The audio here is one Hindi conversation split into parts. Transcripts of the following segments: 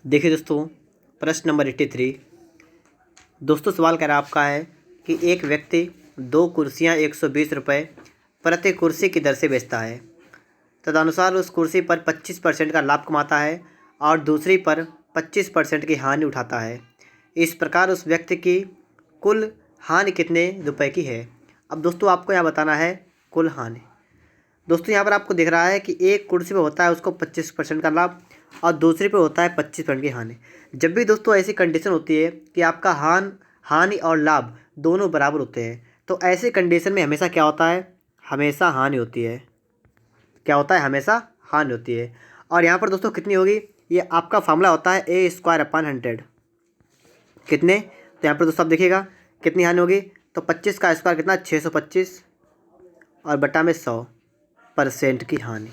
देखिए दोस्तों, प्रश्न नंबर 83। दोस्तों सवाल कह रहा आपका है कि एक व्यक्ति दो कुर्सियां 120 रुपये प्रति कुर्सी की दर से बेचता है। तदनुसार उस कुर्सी पर 25% का लाभ कमाता है और दूसरी पर 25% की हानि उठाता है। इस प्रकार उस व्यक्ति की कुल हानि कितने रुपए की है। अब दोस्तों आपको यहाँ बताना है कुल हानि। दोस्तों यहाँ पर आपको दिख रहा है कि एक कुर्सी पे होता है उसको 25% का लाभ और दूसरे पे होता है 25% की हानि। जब भी दोस्तों ऐसी कंडीशन होती है कि आपका हानि और लाभ दोनों बराबर होते हैं, तो ऐसी कंडीशन में हमेशा क्या होता है, हमेशा हानि होती है। क्या होता है, हमेशा हानि होती है। और यहाँ पर दोस्तों कितनी होगी, ये आपका फार्मूला होता है A² / 100। कितने, तो यहाँ पर दोस्तों आप देखिएगा कितनी हानि होगी, तो 25 का स्क्वायर कितना, 625 और बटा में 100% की हानि।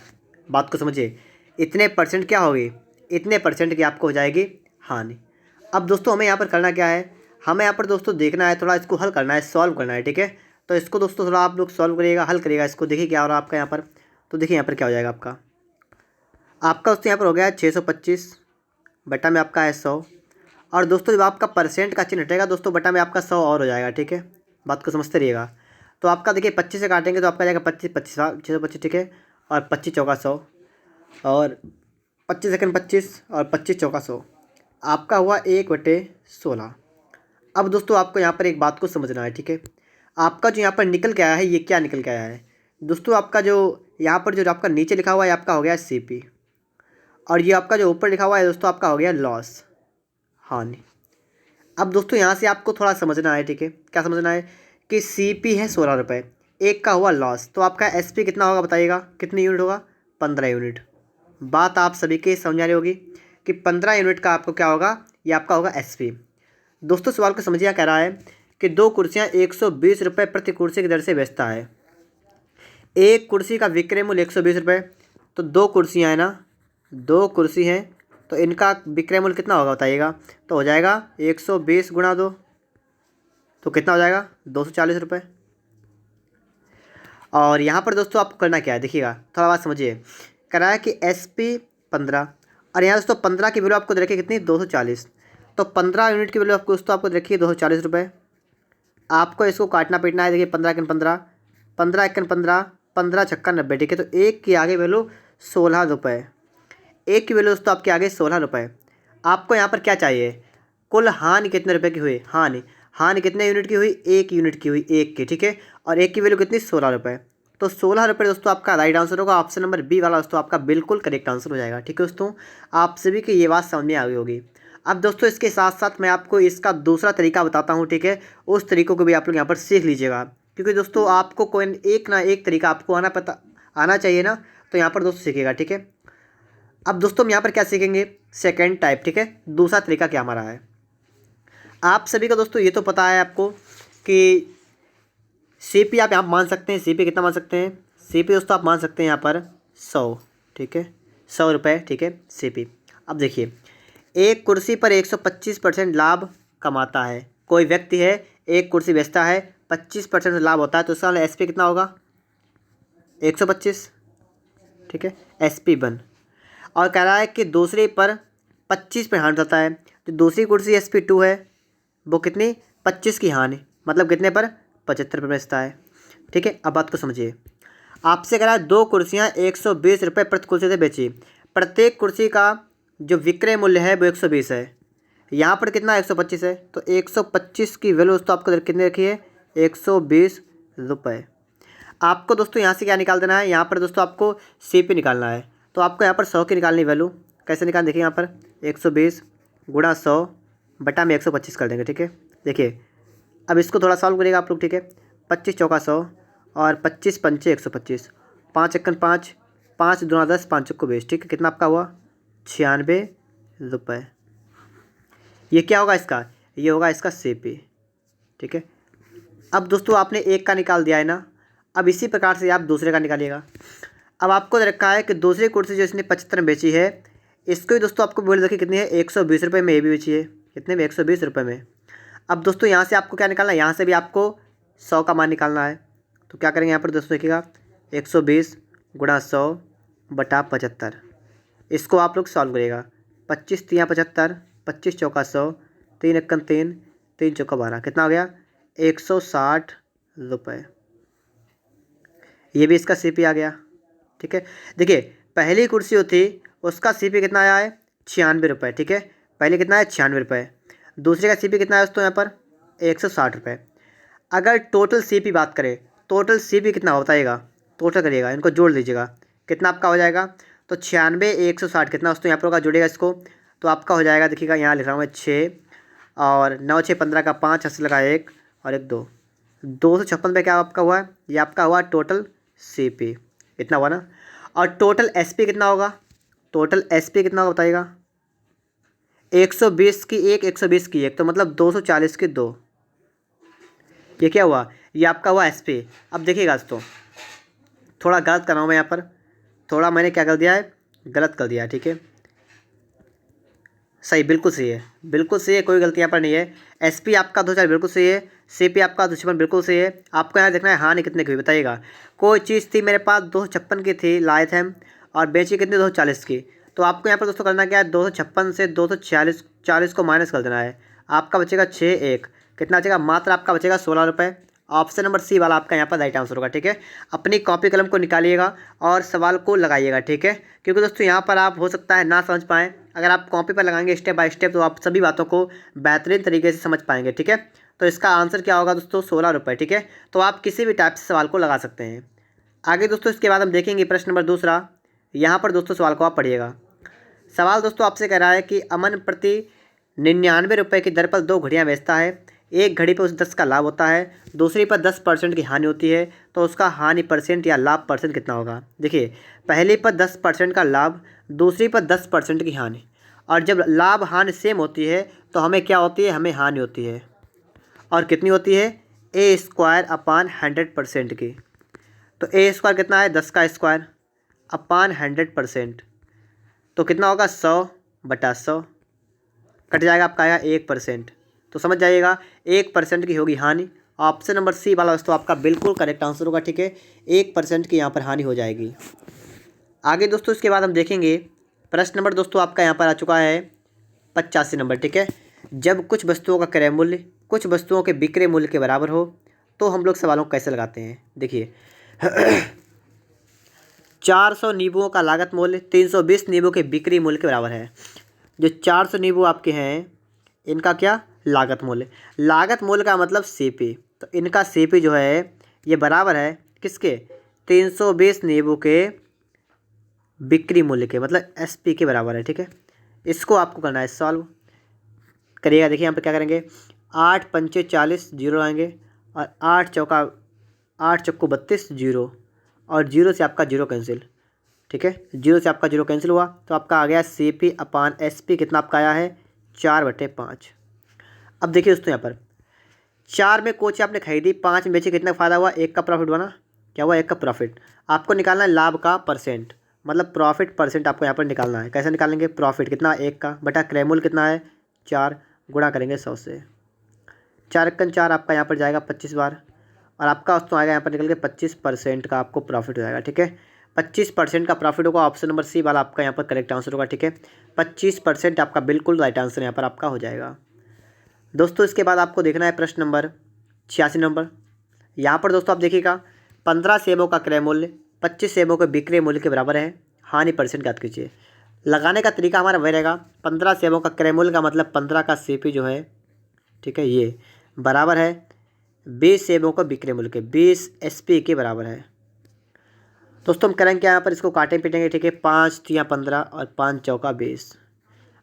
बात को समझिए, इतने परसेंट क्या होगी, इतने परसेंट की आपको हो जाएगी हानि। अब दोस्तों हमें यहाँ पर करना क्या है, हमें यहाँ पर दोस्तों देखना है, थोड़ा इसको हल करना है, सॉल्व करना है। ठीक है, तो इसको दोस्तों थोड़ा आप लोग सॉल्व करिएगा, हल करिएगा इसको। देखिए क्या हो रहा है आपका यहाँ पर, तो देखिए यहाँ पर क्या हो जाएगा आपका दोस्तों यहाँ पर हो गया 625 बटा में आपका है 100। और दोस्तों जब आपका परसेंट का चिन्ह हटेगा दोस्तों, बटा में आपका 100 और हो जाएगा। ठीक है, बात को समझते रहिएगा। तो आपका देखिए 25 से काटेंगे तो आपका जाएगा 25 625। ठीक है, और 25 चौका 100 और 25 सेकंड 25 और 25 चौका 100, आपका हुआ 1/16। अब दोस्तों आपको यहाँ पर एक बात को समझना है। ठीक है, आपका जो यहाँ पर निकल के आया है, ये क्या निकल के आया है दोस्तों, आपका जो यहाँ पर जो आपका नीचे लिखा हुआ है आपका हो गया CP, और ये आपका जो ऊपर लिखा हुआ है दोस्तों आपका हो गया लॉस, हानि। अब दोस्तों यहाँ से आपको थोड़ा समझना है। ठीक है, क्या समझना है कि CP है 16 रुपये, एक का हुआ लॉस, तो आपका SP कितना होगा बताइएगा, कितनी यूनिट होगा, 15 यूनिट। बात आप सभी के समझ आ रही होगी कि 15 यूनिट का आपको क्या होगा, ये आपका होगा SP। दोस्तों सवाल को समझिए, कह रहा है कि दो कुर्सियाँ 120 रुपये प्रति कुर्सी की दर से बेचता है। एक कुर्सी का विक्रय मूल्य 120 रुपये, तो दो कुर्सियाँ हैं ना, दो कुर्सी हैं, तो इनका विक्रय मूल्य कितना होगा बताइएगा, तो हो जाएगा 120 गुणा 2, तो कितना हो जाएगा 240 रुपये। और यहाँ पर दोस्तों आपको करना क्या है, देखिएगा थोड़ा बात समझिए। कह रहा है कि SP 15, और यहाँ दोस्तों 15 की वैल्यू आपको दे रखी है कितनी, 240। तो 15 यूनिट की वैल्यू आपको दोस्तों आपको दे रखी है 240 रुपये। आपको इसको काटना पीटना है। देखिए 15 × 15, 15 × 15, 15 छक्का 90। ठीक है, तो एक की आगे वैल्यू 16 रुपये, एक की वैल्यू दोस्तों आपके आगे 16 रुपये। आपको यहाँ पर क्या चाहिए, कुल हानि कितने रुपए की हुई, हानि कितने यूनिट की हुई, 1 यूनिट की हुई, एक की। ठीक है, और एक की वैल्यू कितनी, 16 रुपये। तो 16 रुपये दोस्तों आपका राइट आंसर होगा, ऑप्शन नंबर B वाला दोस्तों आपका बिल्कुल करेक्ट आंसर हो जाएगा। ठीक है दोस्तों, आप सभी की ये बात समझ में आ गई होगी। अब दोस्तों इसके साथ साथ मैं आपको इसका दूसरा तरीका बताता हूँ। ठीक है, उस तरीकों को भी आप लोग यहाँ पर सीख लीजिएगा, क्योंकि दोस्तों आपको कोई एक ना एक तरीका आपको आना चाहिए ना, तो यहाँ पर दोस्तों सीखिएगा। ठीक है, अब दोस्तों हम यहाँ पर क्या सीखेंगे, सेकेंड टाइप। ठीक है, दूसरा तरीका क्या हमारा है, आप सभी को दोस्तों ये तो पता है आपको कि CP आप यहाँ मान सकते हैं, CP कितना मान सकते हैं, CP दोस्तों आप मान सकते हैं यहाँ पर 100। ठीक है, 100 रुपये। ठीक है, CP। अब देखिए एक कुर्सी पर 125% लाभ कमाता है, कोई व्यक्ति है एक कुर्सी बेचता है, 25% लाभ होता है, तो उसका SP कितना होगा, 125। ठीक है, SP 1। और कह रहा है कि दूसरे पर 25 पे हानि होता है, जो दूसरी कुर्सी SP 2 है वो कितनी, 25 की हानि, मतलब कितने पर, 75 पर बेचता है। ठीक है, अब बात को समझिए। आपसे कह रहा है दो कुर्सियाँ 120 रुपये प्रति कुर्सी से बेची, प्रत्येक कुर्सी का जो विक्रय मूल्य है वो 120 है, यहाँ पर कितना 125 है, तो 125 की वैल्यू दोस्तों आपको कितनी रखी है, 120 रुपये। आपको दोस्तों यहाँ से क्या निकाल देना है, यहाँ पर दोस्तों आपको CP निकालना है। तो आपको यहाँ पर 100 की निकालनी वैल्यू, कैसे निकाल, देखिए यहाँ पर 120 गुणा 100 बटा में 125 कर देंगे। ठीक है, देखिए अब इसको थोड़ा सॉल्व करिएगा आप लोग। ठीक है, 25 चौका 100 और 25 पंचे 125, 5 एकन 5, 5 दूना 10, 5 चौको 20। ठीक है, कितना आपका हुआ, 96 रुपये। ये क्या होगा इसका, ये होगा इसका CP। ठीक है, अब दोस्तों आपने एक का निकाल दिया है ना, अब इसी प्रकार से आप दूसरे का निकालिएगा। अब आपको रखा है कि दूसरी कुर्सी जो इसने 75 में बेची है, इसको भी दोस्तों आपको बोल रखी कितनी है, 120 रुपये में ये भी बेची है, कितने में, 120 रुपये में। अब दोस्तों यहाँ से आपको क्या निकालना है, यहाँ से भी आपको 100 का मान निकालना है। तो क्या करेंगे यहाँ पर दोस्तों, देखिएगा 120 गुणा 100 बटा 75, इसको आप लोग सॉल्व करिएगा। 25 तियाँ 75, 25 चौका 100, 3 एकम 3, 3 चौका 12, कितना हो गया 160 रुपये। ये भी इसका सीपी आ गया। ठीक है, देखिए पहली कुर्सी होती उसका सीपी कितना आया है 96 रुपये। ठीक है, पहले कितना है 96 रुपये, दूसरे का सीपी कितना है दोस्तों यहाँ पर 160 रुपये। अगर टोटल सीपी बात करें, टोटल सीपी कितना बताइएगा, टोटल करिएगा, इनको जोड़ लीजिएगा, कितना आपका हो जाएगा। तो 96 160 कितना दोस्तों यहाँ पर होगा, जोड़ेगा इसको तो आपका हो जाएगा, देखिएगा यहाँ लिख रहा हूँ मैं 6 और 9 6 15 का 5 अस्सी लगा 1 और 1 2, 256 रुपये क्या आपका हुआ, ये आपका हुआ टोटल सीपी, इतना हुआ ना। और टोटल एसपी कितना होगा, टोटल एसपी कितना होगा बताइएगा, 120 की एक 120 की एक, तो मतलब 240 की 2, ये क्या हुआ, ये आपका हुआ एसपी। अब देखिएगा दोस्तों थोड़ा गलत कर रहा हूँ मैं यहाँ पर, थोड़ा मैंने क्या कर दिया है, गलत कर दिया है। ठीक है, सही, बिल्कुल सही है, बिल्कुल सही है, कोई गलती यहाँ पर नहीं है। एसपी आपका 240 बिल्कुल सही है, सीपी आपका 256 बिल्कुल सही है। आपको यहाँ देखना है हानि कितने की हुई बताइएगा। कोई चीज़ थी मेरे पास 256 की थी, लाए थे हम, और बेची कितनी 240 की। तो आपको यहाँ पर दोस्तों करना क्या है, 256 से 240 को माइनस कर देना है। आपका बचेगा 6 1, कितना बचेगा, मात्र आपका बचेगा 16 रुपये। ऑप्शन नंबर सी वाला आपका यहाँ पर राइट आंसर होगा। ठीक है, अपनी कॉपी कलम को निकालिएगा और सवाल को लगाइएगा। ठीक है, क्योंकि दोस्तों यहाँ पर आप हो सकता है ना समझ पाएँ, अगर आप कॉपी पर लगाएंगे स्टेप बाय स्टेप तो आप सभी बातों को बेहतरीन तरीके से समझ पाएंगे। ठीक है, तो इसका आंसर क्या होगा दोस्तों 16 रुपये। ठीक है, तो आप किसी भी टाइप से सवाल को लगा सकते हैं। आगे दोस्तों इसके बाद हम देखेंगे प्रश्न नंबर दूसरा। यहाँ पर दोस्तों सवाल को आप पढ़िएगा। सवाल दोस्तों आपसे कह रहा है कि अमन प्रति 99 रुपये की दर पर 2 घड़ियाँ बेचता है। एक घड़ी पर उस 10 का लाभ होता है, दूसरी पर 10% की हानि होती है, तो उसका हानि परसेंट या लाभ परसेंट कितना होगा। देखिए पहली पर 10% का लाभ, दूसरी पर 10% की हानि, और जब लाभ हानि सेम होती है तो हमें क्या होती है, हमें हानि होती है, और कितनी होती है, ए स्क्वायर अपान 100% की। तो ए स्क्वायर कितना है 10 का स्क्वायर अपान 100%, तो कितना होगा 100/100, कट जाएगा आपका आएगा 1%। तो समझ जाइएगा 1% की होगी हानि। ऑप्शन नंबर सी वाला दोस्तों आपका बिल्कुल करेक्ट आंसर होगा। ठीक है, 1% की यहाँ पर हानि हो जाएगी। आगे दोस्तों इसके बाद हम देखेंगे प्रश्न नंबर दोस्तों आपका यहाँ पर आ चुका है 85 नंबर। ठीक है, जब कुछ वस्तुओं का क्रय मूल्य कुछ वस्तुओं के विक्रय मूल्य के बराबर हो तो हम लोग सवालों को कैसे लगाते हैं। देखिए 400 नींबुओं का लागत मूल्य 320 नींबुओं के बिक्री मूल्य के बराबर है। जो 400 नींबू आपके हैं इनका क्या, लागत मूल्य, लागत मूल्य का मतलब सीपी, तो इनका सीपी जो है ये बराबर है किसके, 320 नींबू के बिक्री मूल्य के, मतलब एसपी के बराबर है। ठीक है, इसको आपको करना है सॉल्व करिएगा। देखिए यहाँ पर क्या करेंगे, 8 पंचे 40 जीरो आएंगे, और 8 चौको 32 जीरो, और जीरो से आपका जीरो कैंसिल। ठीक है, जीरो से आपका जीरो कैंसिल हुआ, तो आपका आ गया सीपी अपान एसपी, कितना आपका आया है 4/5। अब देखिए दोस्तों यहाँ पर 4 में कोच आपने खरीदी, 5 में बेची, कितना फ़ायदा हुआ, 1 का प्रॉफिट हुआ ना, क्या हुआ 1 का प्रॉफिट। आपको निकालना है लाभ का परसेंट, मतलब प्रॉफिट परसेंट आपको यहाँ पर निकालना है। कैसे निकालेंगे, प्रॉफिट कितना 1 का बटा क्रय मूल्य कितना है 4, गुणा करेंगे 100 से, 4×4 आपका यहाँ पर जाएगा 25 बार, और आपका दोस्तों आएगा यहाँ पर निकल के 25% का आपको प्रॉफिट हो जाएगा। ठीक है, 25% का प्रॉफिट होगा। ऑप्शन नंबर सी वाला आपका यहाँ पर करेक्ट आंसर होगा। ठीक है, 25% आपका बिल्कुल राइट आंसर यहाँ पर आपका हो जाएगा। दोस्तों इसके बाद आपको देखना है प्रश्न नंबर 86 नंबर। यहाँ पर दोस्तों आप देखिएगा 15 सेबों का क्रय मूल्य 25 सेबों के विक्रय मूल्य के बराबर है, हानि परसेंट ज्ञात कीजिए। लगाने का तरीका हमारा वही रहेगा, 15 सेबों का क्रय मूल्य का मतलब 15 का सीपी जो है, ठीक है, ये बराबर है 20 सेबों का विक्रय मूल्य के, 20 एसपी के बराबर है। दोस्तों हम करेंगे यहाँ पर इसको काटें पीटेंगे। ठीक है, 5 तियाँ 15 और 5 चौका 20,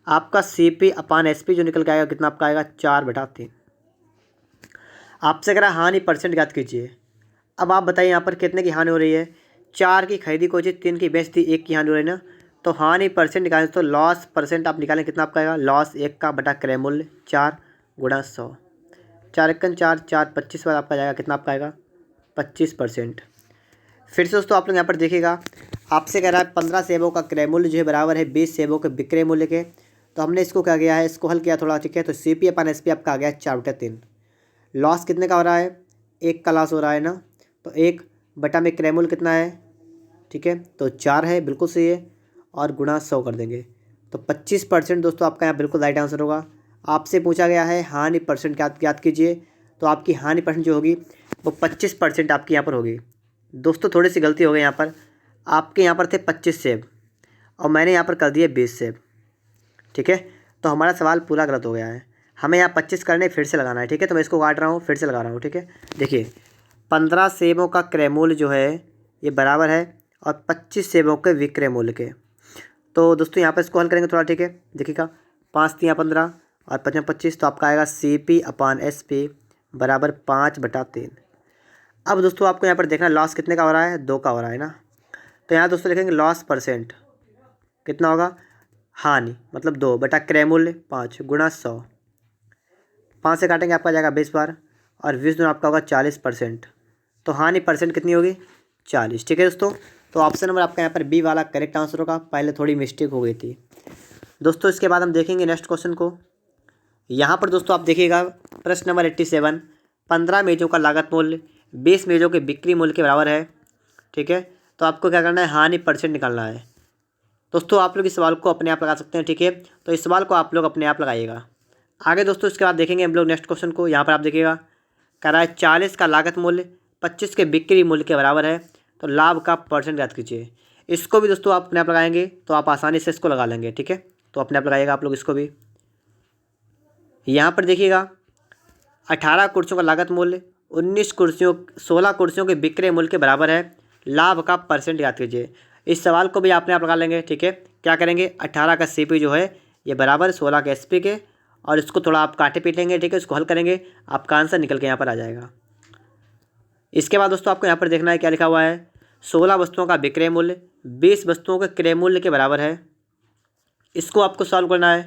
आपका सीपी अपान एसपी जो निकल के आएगा कितना आपका आएगा 4/3। आपसे कह रहा हानि परसेंट ज्ञात कीजिए। अब आप बताइए यहाँ पर कितने की हानि हो रही है, 4 की खरीदी कोई चीज़, 3 की बेच दी, 1 की हानि हो रही है ना, तो हानि परसेंट निकालें तो लॉस परसेंट आप निकालें, कितना आपका आएगा, लॉस 1 का बटा क्रय मूल्य 4 × 100, 4×4 4 25 बार आपका जाएगा, कितना आपका आएगा 25%। फिर से दोस्तों आप लोग यहाँ पर देखिएगा, आपसे कह रहा है 15 सेबों का क्रय मूल्य जो है बराबर है 20 सेबों के विक्रय मूल्य के, तो हमने इसको क्या किया है, इसको हल किया थोड़ा। ठीक है, तो सीपी अपान एसपी आपका आ गया 4/3। लॉस कितने का हो रहा है, 1 का लॉस हो रहा है ना, तो 1 बटा में क्रय मूल्य कितना है, ठीक है, तो 4 है, बिल्कुल सही है, और गुणा 100 कर देंगे, तो 25% दोस्तों आपका यहाँ बिल्कुल राइट आंसर होगा। आपसे पूछा गया है हानि परसेंट याद कीजिए, तो आपकी हानि परसेंट जो होगी वो 25% आपकी यहाँ पर होगी। दोस्तों थोड़ी सी गलती हो गई यहाँ पर, आपके यहाँ पर थे 25 सेब और मैंने यहाँ पर कर दिए 20 सेब, ठीक है। तो हमारा सवाल पूरा गलत हो गया है, हमें यहाँ 25 करने फिर से लगाना है, ठीक है। तो मैं इसको काट रहा हूँ, फिर से लगा रहा हूँ, ठीक है। देखिए 15 सेबों का क्रय मूल्य जो है ये बराबर है और 25 सेबों के विक्रय मूल्य के। तो दोस्तों यहाँ पर इसको हल करेंगे थोड़ा, ठीक है। देखिएगा 5 3 15 और 5 25, तो आपका आएगा CP/SP बराबर 5/3। अब दोस्तों आपको यहाँ पर देखना लॉस कितने का हो रहा है, 2 का हो रहा है ना। तो यहाँ दोस्तों लिखेंगे लॉस परसेंट कितना होगा, हानि मतलब 2 बटा क्रय मूल्य 5 गुणा 100। 5 से काटेंगे आपका जाएगा 20 बार और 20 दूना आपका होगा 40%। तो हानि परसेंट कितनी होगी, 40, ठीक है दोस्तों। तो ऑप्शन नंबर आपका यहाँ पर बी वाला करेक्ट आंसर होगा, पहले थोड़ी मिस्टेक हो गई थी दोस्तों। इसके बाद हम देखेंगे नेक्स्ट क्वेश्चन को। यहाँ पर दोस्तों आप देखिएगा प्रश्न नंबर 87, 15 मेजों का लागत मूल्य 20 मेजों के बिक्री मूल्य के बराबर है, ठीक है। तो आपको क्या करना है, हानि परसेंट निकालना है। दोस्तों आप लोग इस सवाल को अपने आप लगा सकते हैं, ठीक है। तो इस सवाल को आप लोग अपने आप लगाइएगा। आगे दोस्तों इसके बाद देखेंगे हम लोग नेक्स्ट क्वेश्चन को। यहाँ पर आप देखिएगा कह रहा है 40 का लागत मूल्य 25 के बिक्री मूल्य के बराबर है, तो लाभ का परसेंट याद कीजिए। इसको भी दोस्तों आप अपने आप लगाएंगे तो आप आसानी से इसको लगा लेंगे, ठीक है। तो अपने आप लगाइएगा आप लोग इसको भी। यहाँ पर देखिएगा 18 कुर्सियों का लागत मूल्य 16 कुर्सियों के विक्रय मूल्य के बराबर है, लाभ का परसेंट याद कीजिए। इस सवाल को भी आपने आप लगा लेंगे, ठीक है। क्या करेंगे, 18 का CP जो है ये बराबर 16 के SP के, और इसको थोड़ा आप काटे पीट लेंगे, ठीक है। इसको हल करेंगे, आपका आंसर निकल के यहाँ पर आ जाएगा। इसके बाद दोस्तों आपको यहाँ पर देखना है क्या लिखा हुआ है, 16 वस्तुओं का विक्रय मूल्य 20 वस्तुओं के क्रय मूल्य के बराबर है। इसको आपको सॉल्व करना है।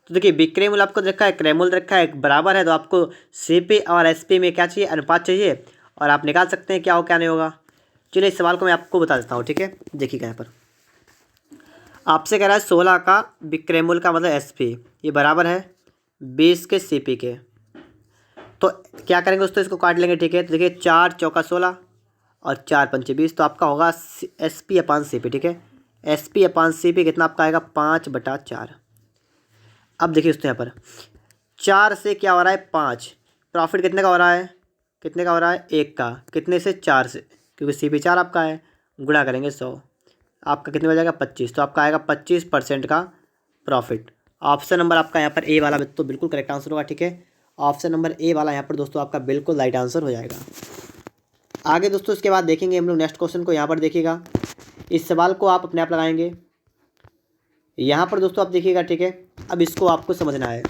तो देखिए विक्रय मूल्य आपको रखा है, क्रय मूल्य रखा है, बराबर है, तो आपको CP और SP में क्या चाहिए, अनुपात चाहिए, और आप निकाल सकते हैं क्या हो क्या नहीं होगा। चलिए इस सवाल को मैं आपको बता देता हूँ, ठीक है। देखिएगा यहाँ पर आपसे कह रहा है 16 का विक्रय मूल्य का मतलब SP ये बराबर है 20 के CP के। तो क्या करेंगे दोस्तों, इसको काट लेंगे, ठीक है। तो देखिए 4 चौका 16 और 4 पंचे 20, तो आपका होगा SP/CP, ठीक है। SP/CP कितना आपका आएगा, 5/4। अब देखिए दोस्तों यहाँ पर 4 से क्या हो रहा है, 5, प्रॉफिट कितने का हो रहा है, कितने का हो रहा है, 1 का, कितने से, 4 से, क्योंकि CP 4 आपका है, गुणा करेंगे 100, आपका कितने हो जाएगा 25, तो आपका आएगा 25% का प्रॉफिट। ऑप्शन नंबर आपका यहाँ पर ए वाला तो बिल्कुल करेक्ट आंसर होगा, ठीक है। ऑप्शन नंबर ए वाला यहाँ पर दोस्तों आपका बिल्कुल राइट आंसर हो जाएगा। आगे दोस्तों इसके बाद देखेंगे हम लोग नेक्स्ट क्वेश्चन को। यहाँ पर देखिएगा इस सवाल को आप अपने आप लगाएंगे। यहाँ पर दोस्तों आप देखिएगा, ठीक है। अब इसको आपको समझना है,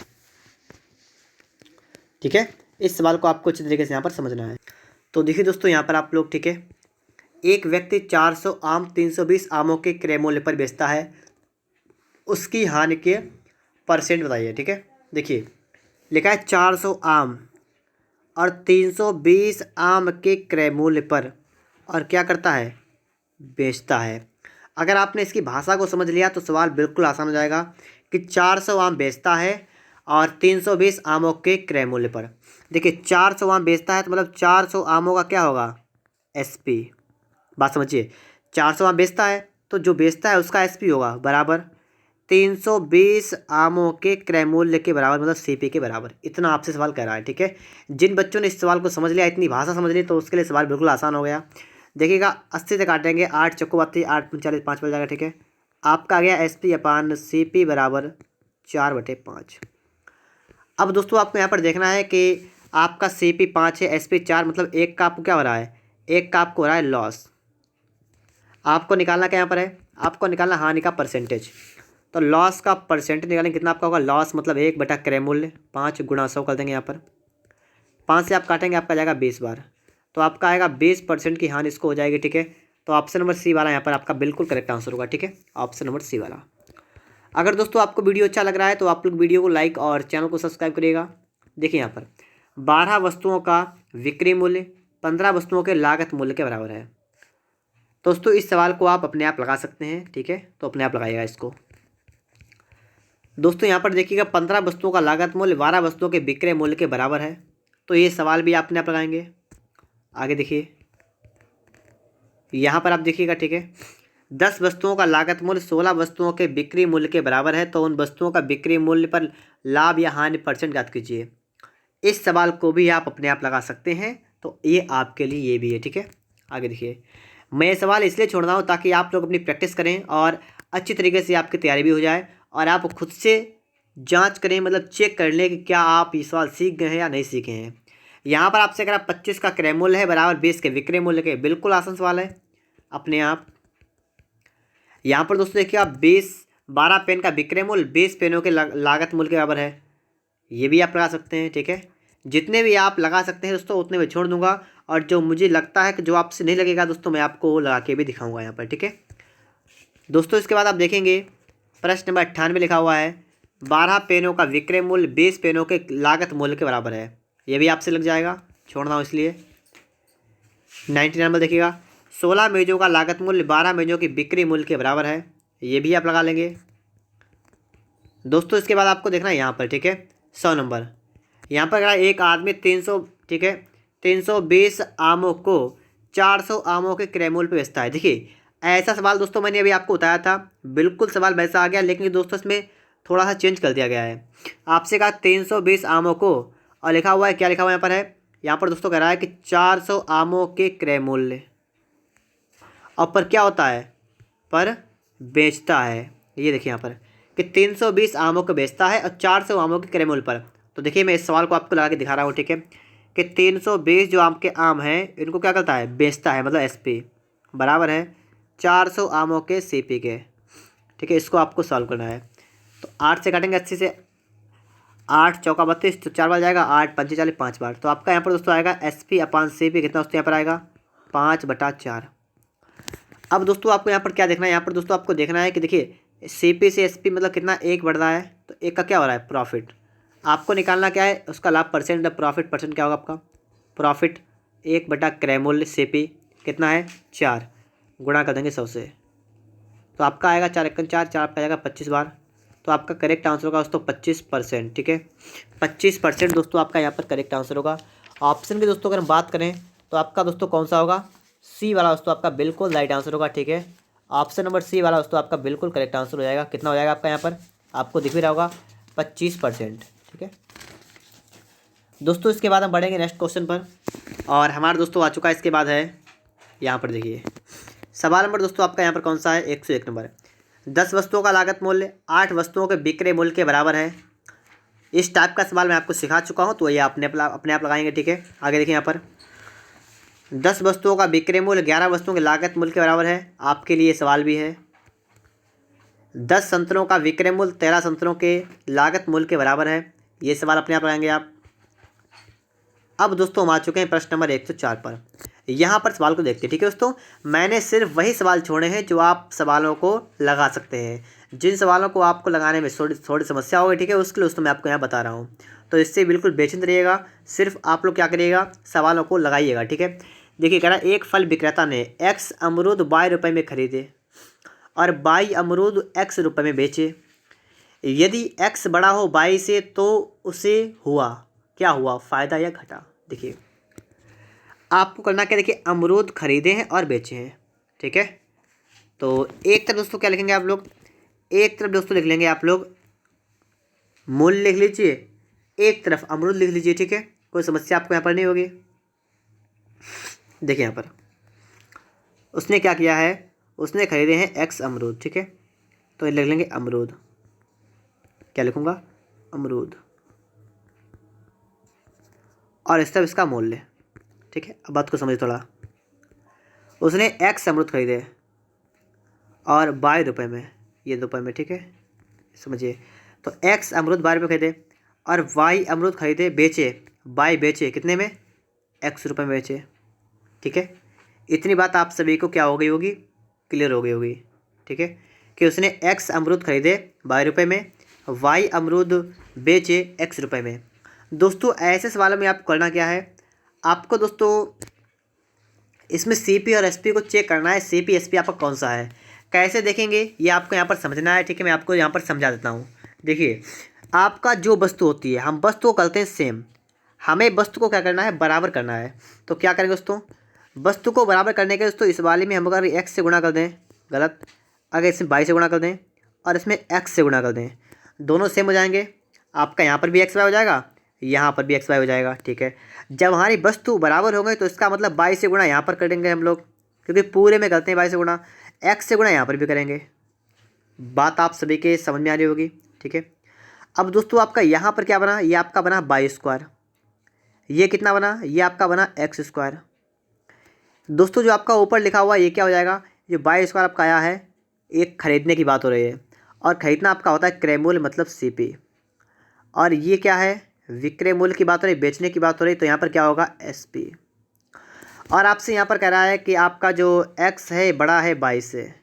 ठीक है। इस सवाल को आपको अच्छी तरीके से यहाँ पर समझना है। तो देखिए दोस्तों यहाँ पर आप लोग, ठीक है, एक व्यक्ति 400 आम 320 आमों के क्रय मूल्य पर बेचता है, उसकी हानि के परसेंट बताइए, ठीक है। देखिए लिखा है 400 आम और 320 आम के क्रय मूल्य पर, और क्या करता है, बेचता है। अगर आपने इसकी भाषा को समझ लिया तो सवाल बिल्कुल आसान हो जाएगा कि 400 आम बेचता है और 320 आमों के क्रय मूल्य पर। देखिए 400 आम बेचता है तो मतलब 400 आमों का क्या होगा, SP। बात समझिए, 400 आम बेचता है तो जो बेचता है उसका SP होगा बराबर 320 आमों के क्रय मूल्य के बराबर, मतलब CP के बराबर। इतना आपसे सवाल कर रहा है, ठीक है। जिन बच्चों ने इस सवाल को समझ लिया, इतनी भाषा समझ ली, तो उसके लिए सवाल बिल्कुल आसान हो गया। देखिएगा 80 से काटेंगे, 8 चक्को 32, 8 39, 5 बच जाएगा, ठीक है। आपका आ गया SP/CP बराबर 4/5। अब दोस्तों आपको यहाँ पर देखना है कि आपका CP 5 है, SP 4, मतलब 1 का आपको क्या हो रहा है, 1 का आपको हो रहा है लॉस। आपको निकालना क्या यहाँ पर है, आपको निकालना हानि का परसेंटेज। तो लॉस का परसेंटेज निकालेंगे, कितना आपका होगा, लॉस मतलब 1 बटा क्रय मूल्य 5 गुणा 100 कर देंगे। यहाँ पर 5 से आप काटेंगे, आपका जाएगा 20 बार, तो आपका आएगा 20% की हानि इसको हो जाएगी, ठीक है। तो ऑप्शन नंबर C वाला यहाँ पर आपका बिल्कुल करेक्ट आंसर होगा, ठीक है। ऑप्शन नंबर C वाला। अगर दोस्तों आपको वीडियो अच्छा लग रहा है तो आप लोग वीडियो को लाइक और चैनल को सब्सक्राइब करिएगा। देखिए यहाँ पर 12 वस्तुओं का विक्रय मूल्य 15 वस्तुओं के लागत मूल्य के बराबर है। दोस्तों इस सवाल को आप अपने आप लगा सकते हैं, ठीक है। तो अपने आप लगाइएगा इसको। दोस्तों यहाँ पर देखिएगा 15 वस्तुओं का लागत मूल्य 12 वस्तुओं के विक्रय मूल्य के बराबर है, तो ये सवाल भी अपने आप लगाएंगे। आगे देखिए यहाँ पर आप देखिएगा, ठीक है, 10 वस्तुओं का लागत मूल्य 16 वस्तुओं के बिक्री मूल्य के बराबर है, तो उन वस्तुओं का बिक्री मूल्य पर लाभ या हानि परसेंट ज्ञात कीजिए। इस सवाल को भी आप अपने आप लगा सकते हैं, तो ये आपके लिए ये भी है। ठीक है, आगे देखिए। मैं ये सवाल इसलिए छोड़ रहा हूँ ताकि आप लोग अपनी प्रैक्टिस करें और अच्छी तरीके से आपकी तैयारी भी हो जाए और आप खुद से जांच करें, मतलब चेक कर लें कि क्या आप ये सवाल सीख गए हैं या नहीं सीखे हैं। यहाँ पर आपसे अगर 25 का क्रय मूल्य है बराबर 20 के विक्रय मूल्य के, बिल्कुल आसान सवाल है अपने आप। यहाँ पर दोस्तों देखिए, आप 12 पेन का विक्रय मूल्य 20 पेनों के लागत मूल्य के बराबर है, ये भी आप लगा सकते हैं। ठीक है, जितने भी आप लगा सकते हैं दोस्तों उतने मैं छोड़ दूंगा, और जो मुझे लगता है कि जो आपसे नहीं लगेगा दोस्तों, मैं आपको वो लगा के भी दिखाऊंगा यहाँ पर। ठीक है दोस्तों, इसके बाद आप देखेंगे प्रश्न नंबर 98 लिखा हुआ है 12 पेनों का विक्रय मूल्य 20 पेनों के लागत मूल्य के बराबर है, ये भी आपसे लग जाएगा, छोड़ रहा हूँ इसलिए। 99 नंबर देखिएगा 16 मेजों का लागत मूल्य 12 मेजों की बिक्री मूल्य के बराबर है, ये भी आप लगा लेंगे दोस्तों। इसके बाद आपको देखना है यहाँ पर, ठीक है, 100 नंबर। यहाँ पर अगर एक आदमी 300, ठीक है, 320 आमों को 400 आमों के क्रय मूल्य पर बेचता है। देखिए ऐसा सवाल दोस्तों मैंने अभी आपको बताया था, बिल्कुल सवाल वैसा आ गया, लेकिन दोस्तों इसमें थोड़ा सा चेंज कर दिया गया है। आपसे कहा 320 आमों को, और लिखा हुआ है, क्या लिखा हुआ है यहाँ पर है, यहाँ पर दोस्तों कह रहा है कि 400 आमों के क्रय मूल्य, और पर क्या होता है, पर बेचता है। ये देखिए यहाँ पर कि 320 आमों को बेचता है और 400 आमों के क्रय मूल्य पर। तो देखिए मैं इस सवाल को आपको लगा के दिखा रहा हूँ, ठीक है, कि 320 जो आम के आम हैं इनको क्या करता है, बेचता है, मतलब एसपी बराबर है 400 आमों के सीपी के। ठीक है, इसको आपको सॉल्व करना है। तो 8 से काटेंगे 80 से, 8 चौका 32, तो 4 बार जाएगा, 8 पंचे 40, 5 बार। तो आपका यहाँ पर दोस्तों आएगा एसपी अपान सीपी कितना दोस्तों यहाँ पर आएगा 5/4। अब दोस्तों आपको यहाँ पर क्या देखना है, यहाँ पर दोस्तों आपको देखना है कि देखिए सीपी से एसपी मतलब कितना, 1 बढ़ रहा है, तो 1 का क्या हो रहा है, प्रॉफिट। आपको निकालना क्या है, उसका लाभ परसेंट, मतलब प्रॉफिट परसेंट क्या होगा आपका, प्रॉफिट 1/क्रय मूल्य सीपी कितना है 4, गुणा कर देंगे 100 से, तो आपका आएगा 4 एकम 4, 4 आपका आएगा 25 बार। तो आपका करेक्ट आंसर होगा दोस्तों 25%। ठीक है, 25% दोस्तों आपका यहाँ पर करेक्ट आंसर होगा। ऑप्शन की दोस्तों अगर हम बात करें तो आपका दोस्तों कौन सा होगा, सी वाला दोस्तों आपका बिल्कुल राइट आंसर होगा। ठीक है, ऑप्शन नंबर सी वाला दोस्तों आपका बिल्कुल करेक्ट आंसर हो जाएगा। कितना हो जाएगा आपका यहाँ पर, आपको दिख भी रहा होगा 25%। ठीक है दोस्तों, इसके बाद हम बढ़ेंगे नेक्स्ट क्वेश्चन पर, और हमारा दोस्तों आ चुका है, इसके बाद है यहाँ पर देखिए सवाल नंबर दोस्तों आपका यहाँ पर कौन सा है, 101 नंबर। 10 वस्तुओं का लागत मूल्य 8 वस्तुओं के बिक्री मूल्य के बराबर है। इस टाइप का सवाल मैं आपको सिखा चुका हूँ, तो ये अपने आप लगाएंगे। ठीक है, आगे देखिए यहाँ पर 10 वस्तुओं का बिक्री मूल्य 11 वस्तुओं के लागत मूल्य के बराबर है, आपके लिए सवाल भी है। 10 संतरों का विक्रय मूल्य 13 संतरों के लागत मूल्य के बराबर है, ये सवाल अपने आप लगाएंगे आप। अब दोस्तों हम आ चुके हैं प्रश्न नंबर 104 पर। यहाँ पर सवाल को देखते हैं। ठीक है दोस्तों, मैंने सिर्फ वही सवाल छोड़े हैं जो आप सवालों को लगा सकते हैं। जिन सवालों को आपको लगाने में थोड़ी समस्या होगी, ठीक है, उसके लिए दोस्तों मैं आपको यहाँ बता रहा हूँ, तो इससे बिल्कुल बेचिंत रहिएगा। सिर्फ आप लोग क्या करिएगा, सवालों को लगाइएगा। ठीक है, देखिए कह रहा है एक फल विक्रेता ने एक्स अमरूद 22 रुपये में खरीदे और 22 अमरूद एक्स रुपये में बेचे। यदि एक्स बड़ा हो 22 से तो उसे हुआ क्या, हुआ फ़ायदा या घाटा। देखिए आपको करना क्या, देखिए अमरूद खरीदे हैं और बेचे हैं। ठीक है, तो एक तरफ दोस्तों क्या लिखेंगे आप लोग, एक तरफ दोस्तों लिख लेंगे आप लोग मूल्य लिख लीजिए, एक तरफ अमरूद लिख लीजिए। ठीक है, कोई समस्या आपको यहाँ पर नहीं होगी। देखिए यहाँ पर उसने क्या किया है, उसने खरीदे हैं एक्स अमरूद। ठीक है, तो लिख लेंगे अमरूद, क्या लिखूँगा, अमरूद, और इस तरफ इसका मूल्य। ठीक है, अब बात को समझ थोड़ा। उसने एक्स अमरूद खरीदे और 22 रुपये में, ये रुपये में, ठीक है, समझिए। तो एक्स अमरूद 22 रुपये खरीदे और वाई अमरूद खरीदे, बेचे, बाई बेचे कितने में, एक्स रुपये में बेचे। ठीक है, इतनी बात आप सभी को क्या हो गई होगी, क्लियर हो गई होगी। ठीक है, कि उसने एक्स अमरूद खरीदे 22 रुपये में, वाई अमरूद बेचे एक्स रुपये में। दोस्तों ऐसे सवालों में आपको करना क्या है, आपको दोस्तों इसमें सीपी और एसपी को चेक करना है, सीपी एसपी आपका कौन सा है, कैसे देखेंगे ये आपको यहाँ पर समझना है। ठीक है, मैं आपको यहाँ पर समझा देता हूँ। देखिए आपका जो वस्तु होती है, हम वस्तु को करते हैं सेम, हमें वस्तु को क्या करना है, बराबर करना है। तो क्या करेंगे दोस्तों, वस्तु को बराबर करने के दोस्तों इस वाले में हम अगर एक्स से गुणा कर दें गलत। अगर इसमें 22 से गुणा कर दें और इसमें x से गुणा कर दें, दोनों सेम हो जाएंगे। आपका यहाँ पर भी एक्स वाई हो जाएगा, यहाँ पर भी एक्स वाई हो जाएगा, ठीक है। जब हमारी वस्तु बराबर हो गई तो इसका मतलब 22 से गुणा यहाँ पर करेंगे हम लोग, क्योंकि पूरे में करते हैं 22 से गुणा। एक्स से गुणा यहाँ पर भी करेंगे। बात आप सभी के समझ में आ रही होगी, ठीक है। अब दोस्तों आपका यहाँ पर क्या बना, ये आपका बना 22²। ये कितना बना, ये आपका बना x²। दोस्तों जो आपका ऊपर लिखा हुआ ये क्या हो जाएगा, ये 22² आपका आया है, एक खरीदने की बात हो रही है, और खरीदना आपका होता है क्रय मूल्य मतलब CP। और ये क्या है, विक्रय मूल्य की बात हो रही, बेचने की बात हो रही, तो यहाँ पर क्या होगा SP। और आपसे यहाँ पर कह रहा है कि आपका जो x है बड़ा है 22 से।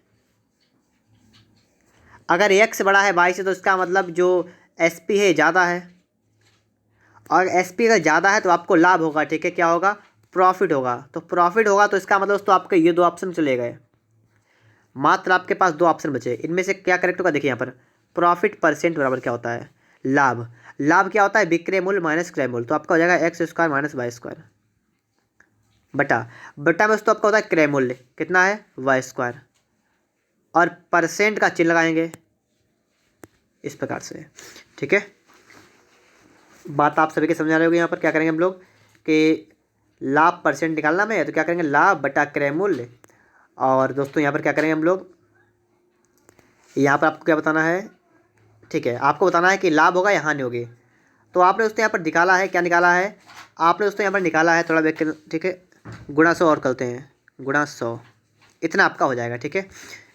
अगर x बड़ा है 22 से तो इसका मतलब जो SP है ज़्यादा है, और SP अगर ज़्यादा है तो आपको लाभ होगा, ठीक है। क्या होगा, प्रॉफिट होगा। तो प्रॉफिट होगा तो इसका मतलब दोस्तों आपके ये 2 ऑप्शन चले गए, मात्र आपके पास 2 ऑप्शन बचे। इनमें से क्या करेक्ट होगा, देखिए यहाँ पर प्रॉफिट परसेंट बराबर क्या होता है, लाभ। लाभ क्या होता है, विक्रय मूल्य माइनस क्रय मूल्य, तो आपका हो जाएगा x² माइनस y²। बटा बटा में दोस्तों आपका होता है क्रय मूल्य कितना है, y², और परसेंट का चिन्ह लगाएंगे इस प्रकार से, ठीक है। बात आप सभी के समझ आ रही होगी। यहाँ पर क्या करेंगे हम लोग कि लाभ परसेंट निकालना में है, तो क्या करेंगे लाभ बटा क्रय मूल्य। और दोस्तों यहाँ पर क्या करेंगे हम लोग, यहाँ पर आपको क्या बताना है, ठीक है, आपको बताना है कि लाभ होगा या हानि होगी। तो आपने दोस्तों यहाँ पर निकाला है, क्या निकाला है आपने दोस्तों यहाँ पर निकाला है, थोड़ा देख के, ठीक है। गुणा 100 और करते हैं, गुणा 100 इतना आपका हो जाएगा, ठीक है,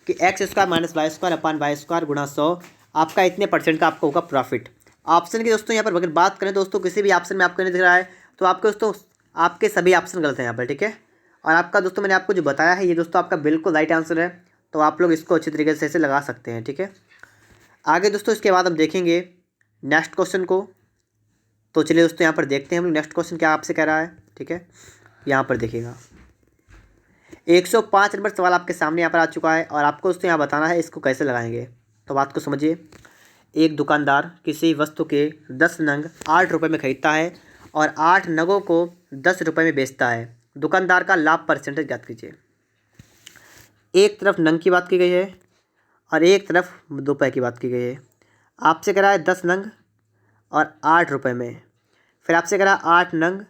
कि x² माइनस y² अपान y² गुणा 100 आपका इतने परसेंट का आपको होगा प्रॉफिट। ऑप्शन की दोस्तों यहाँ पर अगर बात करें दोस्तों, किसी भी ऑप्शन में आपको नहीं दिख रहा है तो आपके दोस्तों आपके सभी ऑप्शन गलत हैं यहाँ पर, ठीक है। और आपका दोस्तों मैंने आपको जो बताया है ये दोस्तों आपका बिल्कुल राइट आंसर है, तो आप लोग इसको अच्छी तरीके से ऐसे लगा सकते हैं, ठीक है। आगे दोस्तों इसके बाद हम देखेंगे नेक्स्ट क्वेश्चन को। तो चलिए दोस्तों यहाँ पर देखते हैं हम नेक्स्ट क्वेश्चन क्या आपसे कह रहा है, ठीक है। यहाँ पर देखिएगा 105 नंबर सवाल आपके सामने यहाँ पर आ चुका है, और आपको दोस्तों यहाँ बताना है इसको कैसे लगाएंगे। तो बात को समझिए। एक दुकानदार किसी वस्तु के 10 नंग 8 रुपये में खरीदता है और 8 नगों को 10 रुपये में बेचता है। दुकानदार का लाभ परसेंटेज ज्ञात कीजिए। एक तरफ नंग की बात की गई है और एक तरफ रुपये की बात की गई है। आपसे कह रहा है 10 नंग और 8 रुपये में, फिर आपसे कह रहा है 8 नंग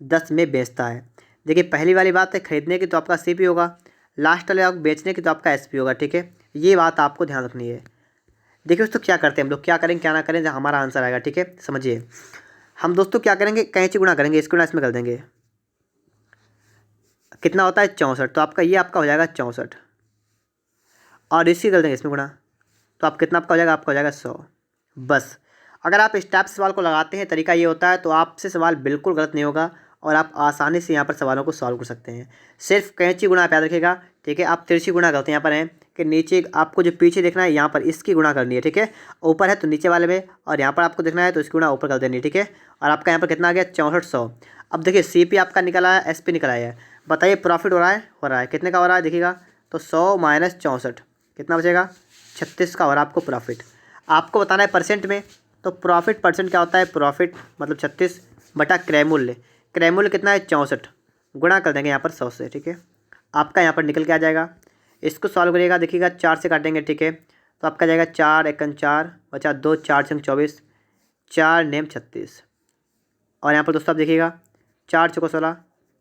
10 में बेचता है। देखिए पहली वाली बात है खरीदने की तो आपका CP होगा, लास्ट वाले आप बेचने की तो आपका SP होगा, ठीक है। ये बात आपको ध्यान रखनी है। देखिए दोस्तों क्या करते हैं हम लोग, क्या करेंगे क्या ना करें, जहाँ हमारा आंसर आएगा, ठीक है। समझिए हम दोस्तों क्या करेंगे, कैंची गुणा करेंगे, इसको गुणा इसमें कर देंगे, कितना होता है 64, तो आपका ये आपका हो जाएगा 64, और इसी कर देंगे इसमें गुणा, तो आप कितना आपका हो जाएगा, आपका हो जाएगा 100। बस अगर आप इस टाइप सवाल को लगाते हैं, तरीका ये होता है, तो आपसे सवाल बिल्कुल गलत नहीं होगा और आप आसानी से यहाँ पर सवालों को सॉल्व कर सकते हैं। सिर्फ कैंची गुणा आप याद रखिएगा, ठीक है। आप तिरछी गुणा करते हैं, यहाँ पर हैं कि नीचे आपको जो पीछे देखना है यहाँ पर इसकी गुणा करनी है, ठीक है। ऊपर है तो नीचे वाले में, और यहाँ पर आपको देखना है तो इसकी गुणा ऊपर कर देनी है, ठीक है। और आपका यहाँ पर कितना आ गया 6400। अब देखिए CP आपका निकला है, SP निकला है, बताइए प्रॉफिट हो रहा है, हो रहा है, कितने का हो रहा है देखिएगा, तो 100 माइनस 64 कितना बचेगा 36 का, और आपको प्रॉफिट आपको बताना है परसेंट में। तो प्रॉफिट परसेंट क्या होता है, प्रॉफिट मतलब 36 बटा क्रय मूल्य, क्रय मूल्य कितना है 64, गुणा कर देंगे यहाँ पर 100 से, ठीक है। आपका यहाँ पर निकल के आ जाएगा। इसको सॉल्व करिएगा, देखिएगा 4 से काटेंगे, ठीक है। तो आपका जाएगा 4 एकन 4 बचा 2 4 छंग 24 4 नेम 36, और यहाँ पर दोस्तों आप देखिएगा 4 चौको 16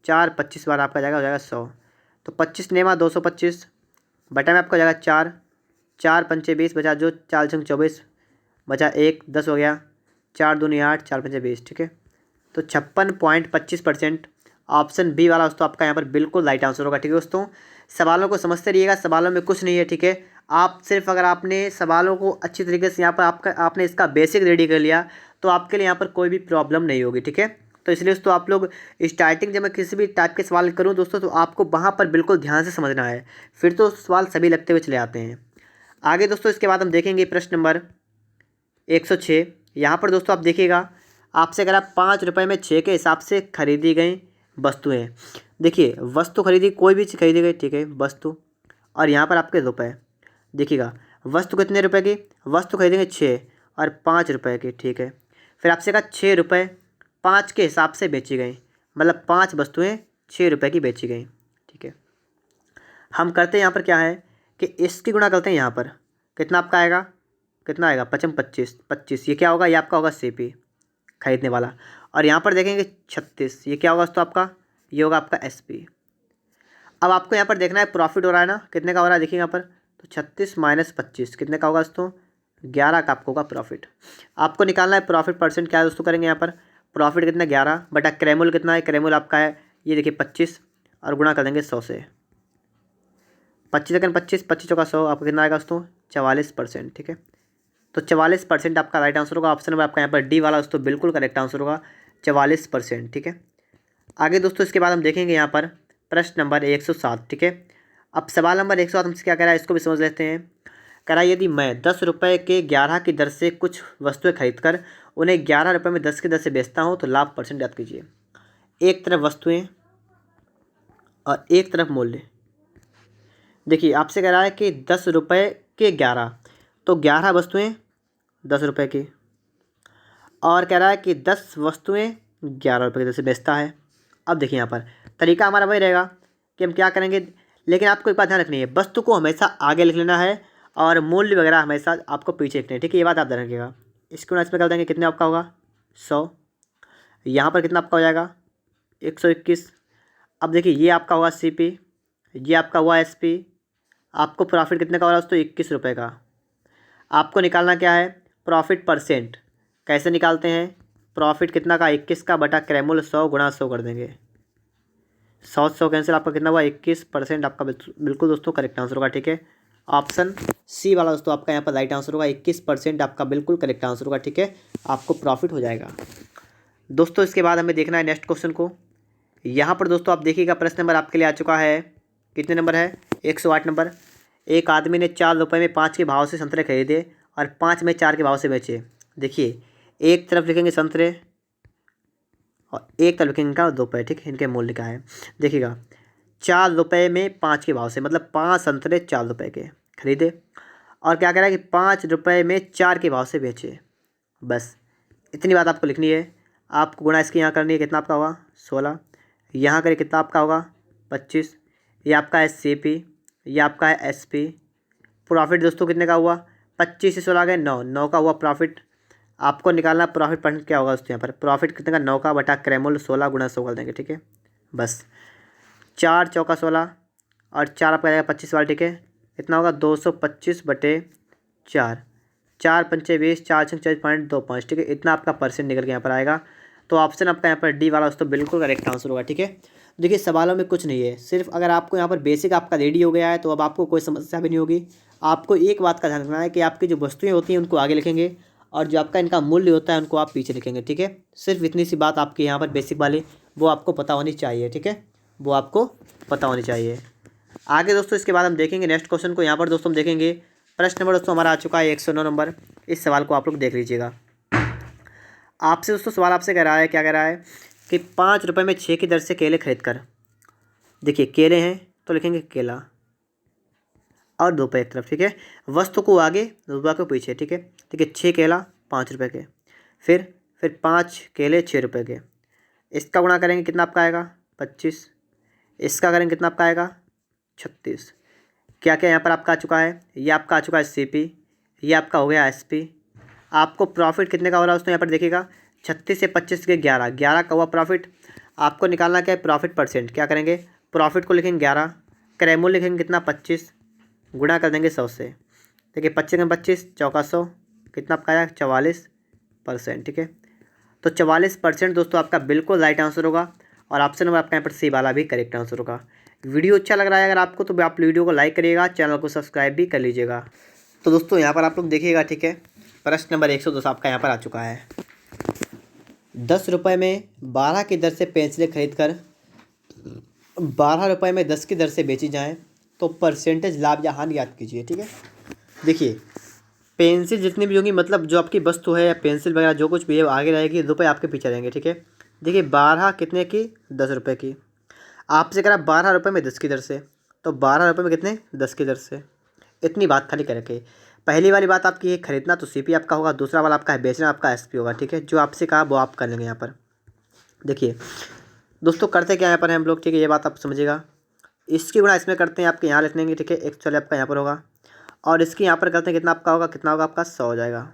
4 25 बार आपका जाएगा हो जाएगा 100, तो 25 नेमा 225 बटा में आपका हो जाएगा 4 4 पंचे 20 बचा जो 4 छंग 24 बचा 1 10 हो गया, 4 दूनी 8 4 पंचे 20, ठीक है। तो 56.25% ऑप्शन बी वाला दोस्तों आपका यहाँ पर बिल्कुल राइट आंसर होगा, ठीक है दोस्तों। सवालों को समझते रहिएगा, सवालों में कुछ नहीं है, ठीक है। आप सिर्फ अगर आपने सवालों को अच्छी तरीके से यहाँ पर आपने इसका बेसिक रेडी कर लिया तो आपके लिए यहाँ पर कोई भी प्रॉब्लम नहीं होगी, ठीक है। तो इसलिए दोस्तों आप लोग स्टार्टिंग जब मैं किसी भी टाइप के सवाल करूँ दोस्तों, तो आपको वहाँ पर बिल्कुल ध्यान से समझना है, फिर तो सवाल सभी लगते हुए चले आते हैं। आगे दोस्तों इसके बाद हम देखेंगे प्रश्न नंबर 106। यहाँ पर दोस्तों आप देखिएगा, आपसे अगर आप 5 रुपये में 6 के हिसाब से खरीदी गई वस्तुएं, देखिए वस्तु खरीदी कोई भी चीज़ खरीदी गई, ठीक है, वस्तु, और यहाँ पर आपके रुपए देखिएगा, वस्तु कितने रुपए की, वस्तु खरीदेंगे 6 और 5 रुपये की, ठीक है। फिर आपसे कहा 6 रुपये 5 के हिसाब से बेची गई, मतलब 5 वस्तुएं 6 रुपये की बेची गई, ठीक है। हम करते हैं यहाँ पर क्या है कि इसकी गुणा करते हैं यहाँ पर, कितना आपका आएगा, कितना आएगा, 25, ये क्या होगा, ये आपका होगा CP खरीदने वाला। और यहाँ पर देखेंगे 36, ये क्या होगा दोस्तों आपका, ये होगा आपका SP। अब आपको यहाँ पर देखना है प्रॉफिट हो रहा है ना, कितने का हो रहा है, देखिए यहाँ पर, तो 36 माइनस 25 कितने का होगा दोस्तों, 11 का आपको होगा प्रॉफिट। आपको निकालना है प्रॉफिट परसेंट, क्या है दोस्तों करेंगे यहाँ पर, प्रॉफिट कितना 11 बटा क्रेमुल कितना है, क्रेमुल आपका है ये देखिए 25 और गुणा कर देंगे 100 से। 25 चौका 100 आपका कितना आएगा दोस्तों, 44%। ठीक है, तो 44% आपका राइट आंसर होगा। ऑप्शन नंबर आपका यहाँ पर डी वाला दोस्तों बिल्कुल करेक्ट आंसर होगा, 44%। ठीक है, आगे दोस्तों इसके बाद हम देखेंगे यहाँ पर प्रश्न नंबर 107। ठीक है, अब सवाल नंबर 107 हमसे क्या कह रहा है, इसको भी समझ लेते हैं। कह रहा है यदि मैं 10 रुपये के 11 की दर से कुछ वस्तुएं खरीद कर उन्हें 11 रुपये में 10 की दर से बेचता हूँ तो लाभ परसेंट याद कीजिए। एक तरफ वस्तुएं और एक तरफ मूल्य। देखिए आपसे कह रहा है कि 10 रुपये के 11, तो 11 वस्तुएं 10 रुपये की, और कह रहा है कि 10 वस्तुएं 11 रुपये की दर से बेचता है। अब देखिए यहाँ पर तरीका हमारा वही रहेगा कि हम क्या करेंगे, लेकिन आपको एक बात ध्यान रखनी है, वस्तु को हमेशा आगे लिख लेना है और मूल्य वगैरह हमेशा आपको पीछे लिखने हैं। ठीक है, ये बात आप ध्यान रखिएगा। इसको इसमें कर देंगे, कितने आपका होगा 100, यहाँ पर कितना आपका हो जाएगा 121। अब देखिए ये आपका होगा CP, ये आपका हुआ SP। आपको प्रॉफिट कितने का हो रहा है दोस्तों, 21 रुपये का। आपको निकालना क्या है, प्रॉफिट परसेंट। कैसे निकालते हैं, प्रॉफिट कितना का 21 का बटा क्रेमुल 100 गुणा 100 कर देंगे। 100 कैंसिल, आपका कितना हुआ 21% आपका बिल्कुल दोस्तों करेक्ट आंसर होगा। ठीक है, ऑप्शन C वाला दोस्तों आपका यहाँ पर राइट आंसर होगा, 21% आपका बिल्कुल करेक्ट आंसर होगा। ठीक है, आपको प्रॉफिट हो जाएगा दोस्तों। इसके बाद हमें देखना है नेक्स्ट क्वेश्चन को। यहाँ पर दोस्तों आप देखिएगा प्रश्न नंबर आपके लिए आ चुका है, कितने नंबर है, 108 नंबर। एक आदमी ने 4 रुपये में 5 के भाव से संतरे खरीदे और 5 में 4 के भाव से बेचे। देखिए एक तरफ लिखेंगे संतरे और एक तरफ लिखेंगे इनका रुपये। ठीक है, इनके मूल्य का है, देखिएगा 4 रुपये में 5 के भाव से, मतलब 5 संतरे 4 रुपये के खरीदे, और क्या कह रहा है कि 5 रुपये में 4 के भाव से बेचे। बस इतनी बात आपको लिखनी है। आपको गुणा इसकी यहाँ करनी है, कितना आपका होगा 16, यहाँ करें कितना आपका होगा 25, ये आपका है CP, ये आपका है SP। प्रॉफिट दोस्तों कितने का हुआ, 25 से 16 गए 9, 9 का हुआ प्रॉफिट। आपको निकालना प्रॉफिट परसेंट क्या होगा दोस्तों, यहाँ पर प्रॉफिट कितने का 9 का बटा क्रेमुल 16 गुणा 100 कर देंगे। ठीक है, बस 4 चौका 16 और 4 आपका जाएगा 25 वाला। ठीक है, कितना होगा 225 बटे 4, 4 पंचे 20, 4 छंग 24.25। ठीक है, इतना आपका परसेंट निकल के यहाँ पर आएगा। तो ऑप्शन आपका यहाँ पर डी वाला दोस्तों बिल्कुल करेक्ट आंसर होगा। ठीक है, देखिए सवालों में कुछ नहीं है, सिर्फ अगर आपको यहाँ पर बेसिक आपका रेडी हो गया है तो अब आपको कोई समस्या भी नहीं होगी। आपको एक बात का ध्यान रखना है कि आपकी जो वस्तुएं होती हैं उनको आगे लिखेंगे और जो आपका इनका मूल्य होता है उनको आप पीछे लिखेंगे। ठीक है, सिर्फ इतनी सी बात आपकी यहाँ पर बेसिक वाली वो आपको पता होनी चाहिए। ठीक है, वो आपको पता होनी चाहिए। आगे दोस्तों इसके बाद हम देखेंगे नेक्स्ट क्वेश्चन को। यहाँ पर दोस्तों हम देखेंगे प्रश्न नंबर दोस्तों हमारा आ चुका है 109 नंबर। इस सवाल को आप लोग देख लीजिएगा। आपसे दोस्तों सवाल आपसे कह रहा है, क्या कह रहा है कि 5 रुपये में 6 की दर से केले खरीद कर, देखिए केले हैं तो लिखेंगे केला और रुपये एक तरफ। ठीक है, वस्तु को आगे रुपये को पीछे। ठीक है, देखिए 6 केला 5 रुपये के, फिर 5 केले 6 रुपये के। इसका गुणा करेंगे कितना आपका आएगा 25, इसका करेंगे कितना आपका आएगा 36। क्या क्या यहाँ पर आपका आ चुका है, ये आपका आ चुका है CP, ये आपका हो गया SP। आपको प्रॉफिट कितने का हो रहा है दोस्तों, यहाँ पर देखिएगा 36 से 25 के 11, 11 का हुआ प्रॉफिट। आपको निकालना क्या है प्रॉफिट परसेंट। क्या करेंगे, प्रॉफिट को लिखेंगे 11, क्रेमुल लिखेंगे कितना 25, गुणा कर देंगे 100 से। देखिए 25 में 25 चौका 100, कितना आपका आया 44%। ठीक है, तो 44% दोस्तों आपका बिल्कुल राइट आंसर होगा और ऑप्शन नंबर आपका यहाँ पर C वाला भी करेक्ट आंसर होगा। वीडियो अच्छा लग रहा है अगर आपको तो आप वीडियो को लाइक करिएगा, चैनल को सब्सक्राइब भी कर लीजिएगा। तो दोस्तों यहाँ पर आप लोग देखिएगा। ठीक है, प्रश्न नंबर 102 आपका यहाँ पर आ चुका है। 10 रुपये में 12 की दर से पेंसिलें खरीद कर 12 रुपये में 10 की दर से बेची जाएँ तो परसेंटेज लाभ या हानि याद कीजिए। ठीक है, देखिए पेंसिल जितनी भी होगी, मतलब जो आपकी वस्तु है या पेंसिल वगैरह जो कुछ भी है आगे रहेगी, रुपये आपके पीछे रहेंगे। ठीक है, देखिए 12 कितने की 10 रुपये की, आपसे करा 12 रुपये में 10 की दर से, तो 12 रुपये में कितने 10 की दर से। इतनी बात खाली कर रखे। पहली वाली बात आपकी है खरीदना तो CP आपका होगा, दूसरा वाला आपका है बेचना आपका SP होगा। ठीक है, जो आपसे कहा वो आप कर लेंगे यहाँ पर। देखिए दोस्तों करते क्या यहाँ पर हम लोग, ठीक है ये बात आप समझिएगा। इसकी गुणा इसमें करते हैं, आपके यहाँ लिख लेंगे, ठीक है। एक्चुअली आपका यहाँ पर होगा, और इसकी यहाँ पर करते हैं, कितना आपका होगा, कितना होगा आपका 100 हो जाएगा।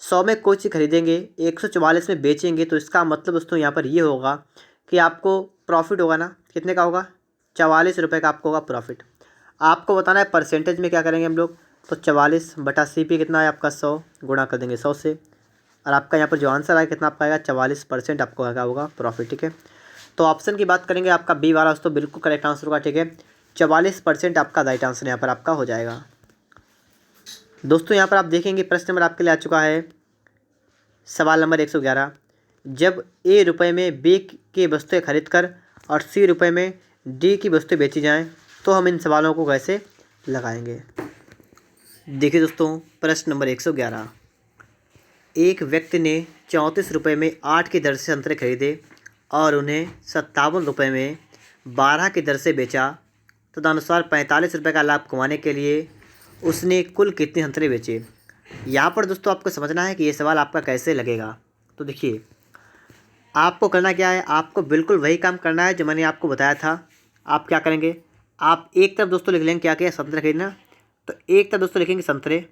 100 में कोई चीज़ खरीदेंगे, 144 में बेचेंगे, तो इसका मतलब दोस्तों यहाँ पर ये होगा कि आपको प्रॉफिट होगा ना, कितने का होगा, 44 रुपये का आपको होगा प्रॉफिट। आपको बताना है परसेंटेज में क्या करेंगे हम लोग, तो 44 बटा CP कितना है आपका 100, गुणा कर देंगे 100 से, और आपका यहाँ पर जो आंसर आएगा कितना आपका आएगा, 44% आपको क्या होगा प्रॉफिट, ठीक है। तो ऑप्शन की बात करेंगे, आपका बी वाला दोस्तों बिल्कुल करेक्ट आंसर होगा, ठीक है। 44% आपका राइट आंसर यहाँ पर आपका हो जाएगा। दोस्तों यहाँ पर आप देखेंगे प्रश्न नंबर आपके लिए आ चुका है, सवाल नंबर 111। जब A रुपये में B की वस्तुएं खरीद कर और C रुपये में D की वस्तुएं बेची जाएं, तो हम इन सवालों को कैसे लगाएंगे। देखिए दोस्तों, प्रश्न नंबर 111। एक व्यक्ति ने 34 रुपये में 8 की दर से संतरे खरीदे और उन्हें 57 रुपये में 12 की दर से बेचा, तदनुसार 45 रुपये का लाभ कमाने के लिए उसने कुल कितने संतरे बेचे। यहाँ पर दोस्तों आपको समझना है कि ये सवाल आपका कैसे लगेगा। तो देखिए, आपको करना क्या है, आपको बिल्कुल वही काम करना है जो मैंने आपको बताया था। आप क्या करेंगे, आप एक तरफ दोस्तों लिख लेंगे क्या क्या संतरे खरीदना, तो एक तरफ दोस्तों लिखेंगे संतरे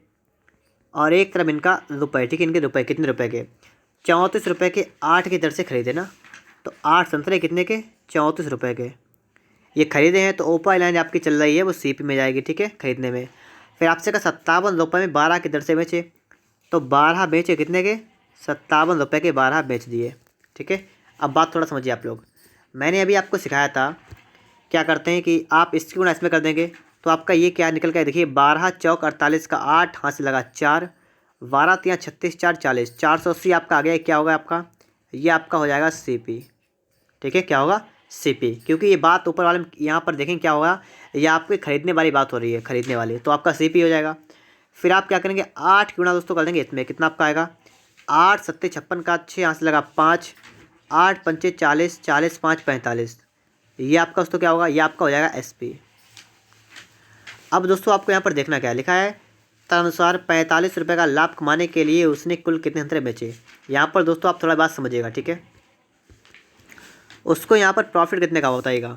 और एक तरफ इनका रुपये, ठीक है। इनके रुपये कितने रुपए के, 34 रुपये के 8 की दर से खरीदे ना, तो 8 संतरे कितने के, 34 रुपये के ये खरीदे हैं। तो ऊपर लाइन आपकी चल रही है वो CP में जाएगी, ठीक है, खरीदने में। फिर आपसे का 57 रुपये में 12 की दर से बेचे, तो 12 बेचे कितने के, 57 रुपये के 12 बेच दिए, ठीक है। अब बात थोड़ा समझिए आप लोग, मैंने अभी आपको सिखाया था क्या करते हैं कि आप इसकी गुणा इसमें कर देंगे, तो आपका ये क्या निकल कर, देखिए 12 चौक 48 का 8, हाथ से लगा 4, 12 तियाँ 36, 4 40, 480 आपका आ गया। क्या होगा आपका, ये आपका हो जाएगा CP, ठीक है। क्या होगा, CP, क्योंकि ये बात ऊपर वाले में यहाँ पर देखें क्या होगा, ये आपके खरीदने वाली बात हो रही है, खरीदने वाली, तो आपका CP हो जाएगा। फिर आप क्या करेंगे, 8 गुणा दोस्तों कर देंगे इसमें, कितना आपका आएगा, 8 सत्ते 56 का 6, यहाँ से लगा 5, 8 पंचे 40, 40 5 45, ये आपका दोस्तों क्या होगा, ये आपका हो जाएगा SP। अब दोस्तों आपको यहाँ पर देखना क्या लिखा है, तदनुसार 45 रुपये का लाभ कमाने के लिए उसने कुल कितने संतरे बेचे। यहाँ पर दोस्तों आप थोड़ा बात समझिएगा, ठीक है। उसको यहाँ पर प्रॉफिट कितने का बताइएगा,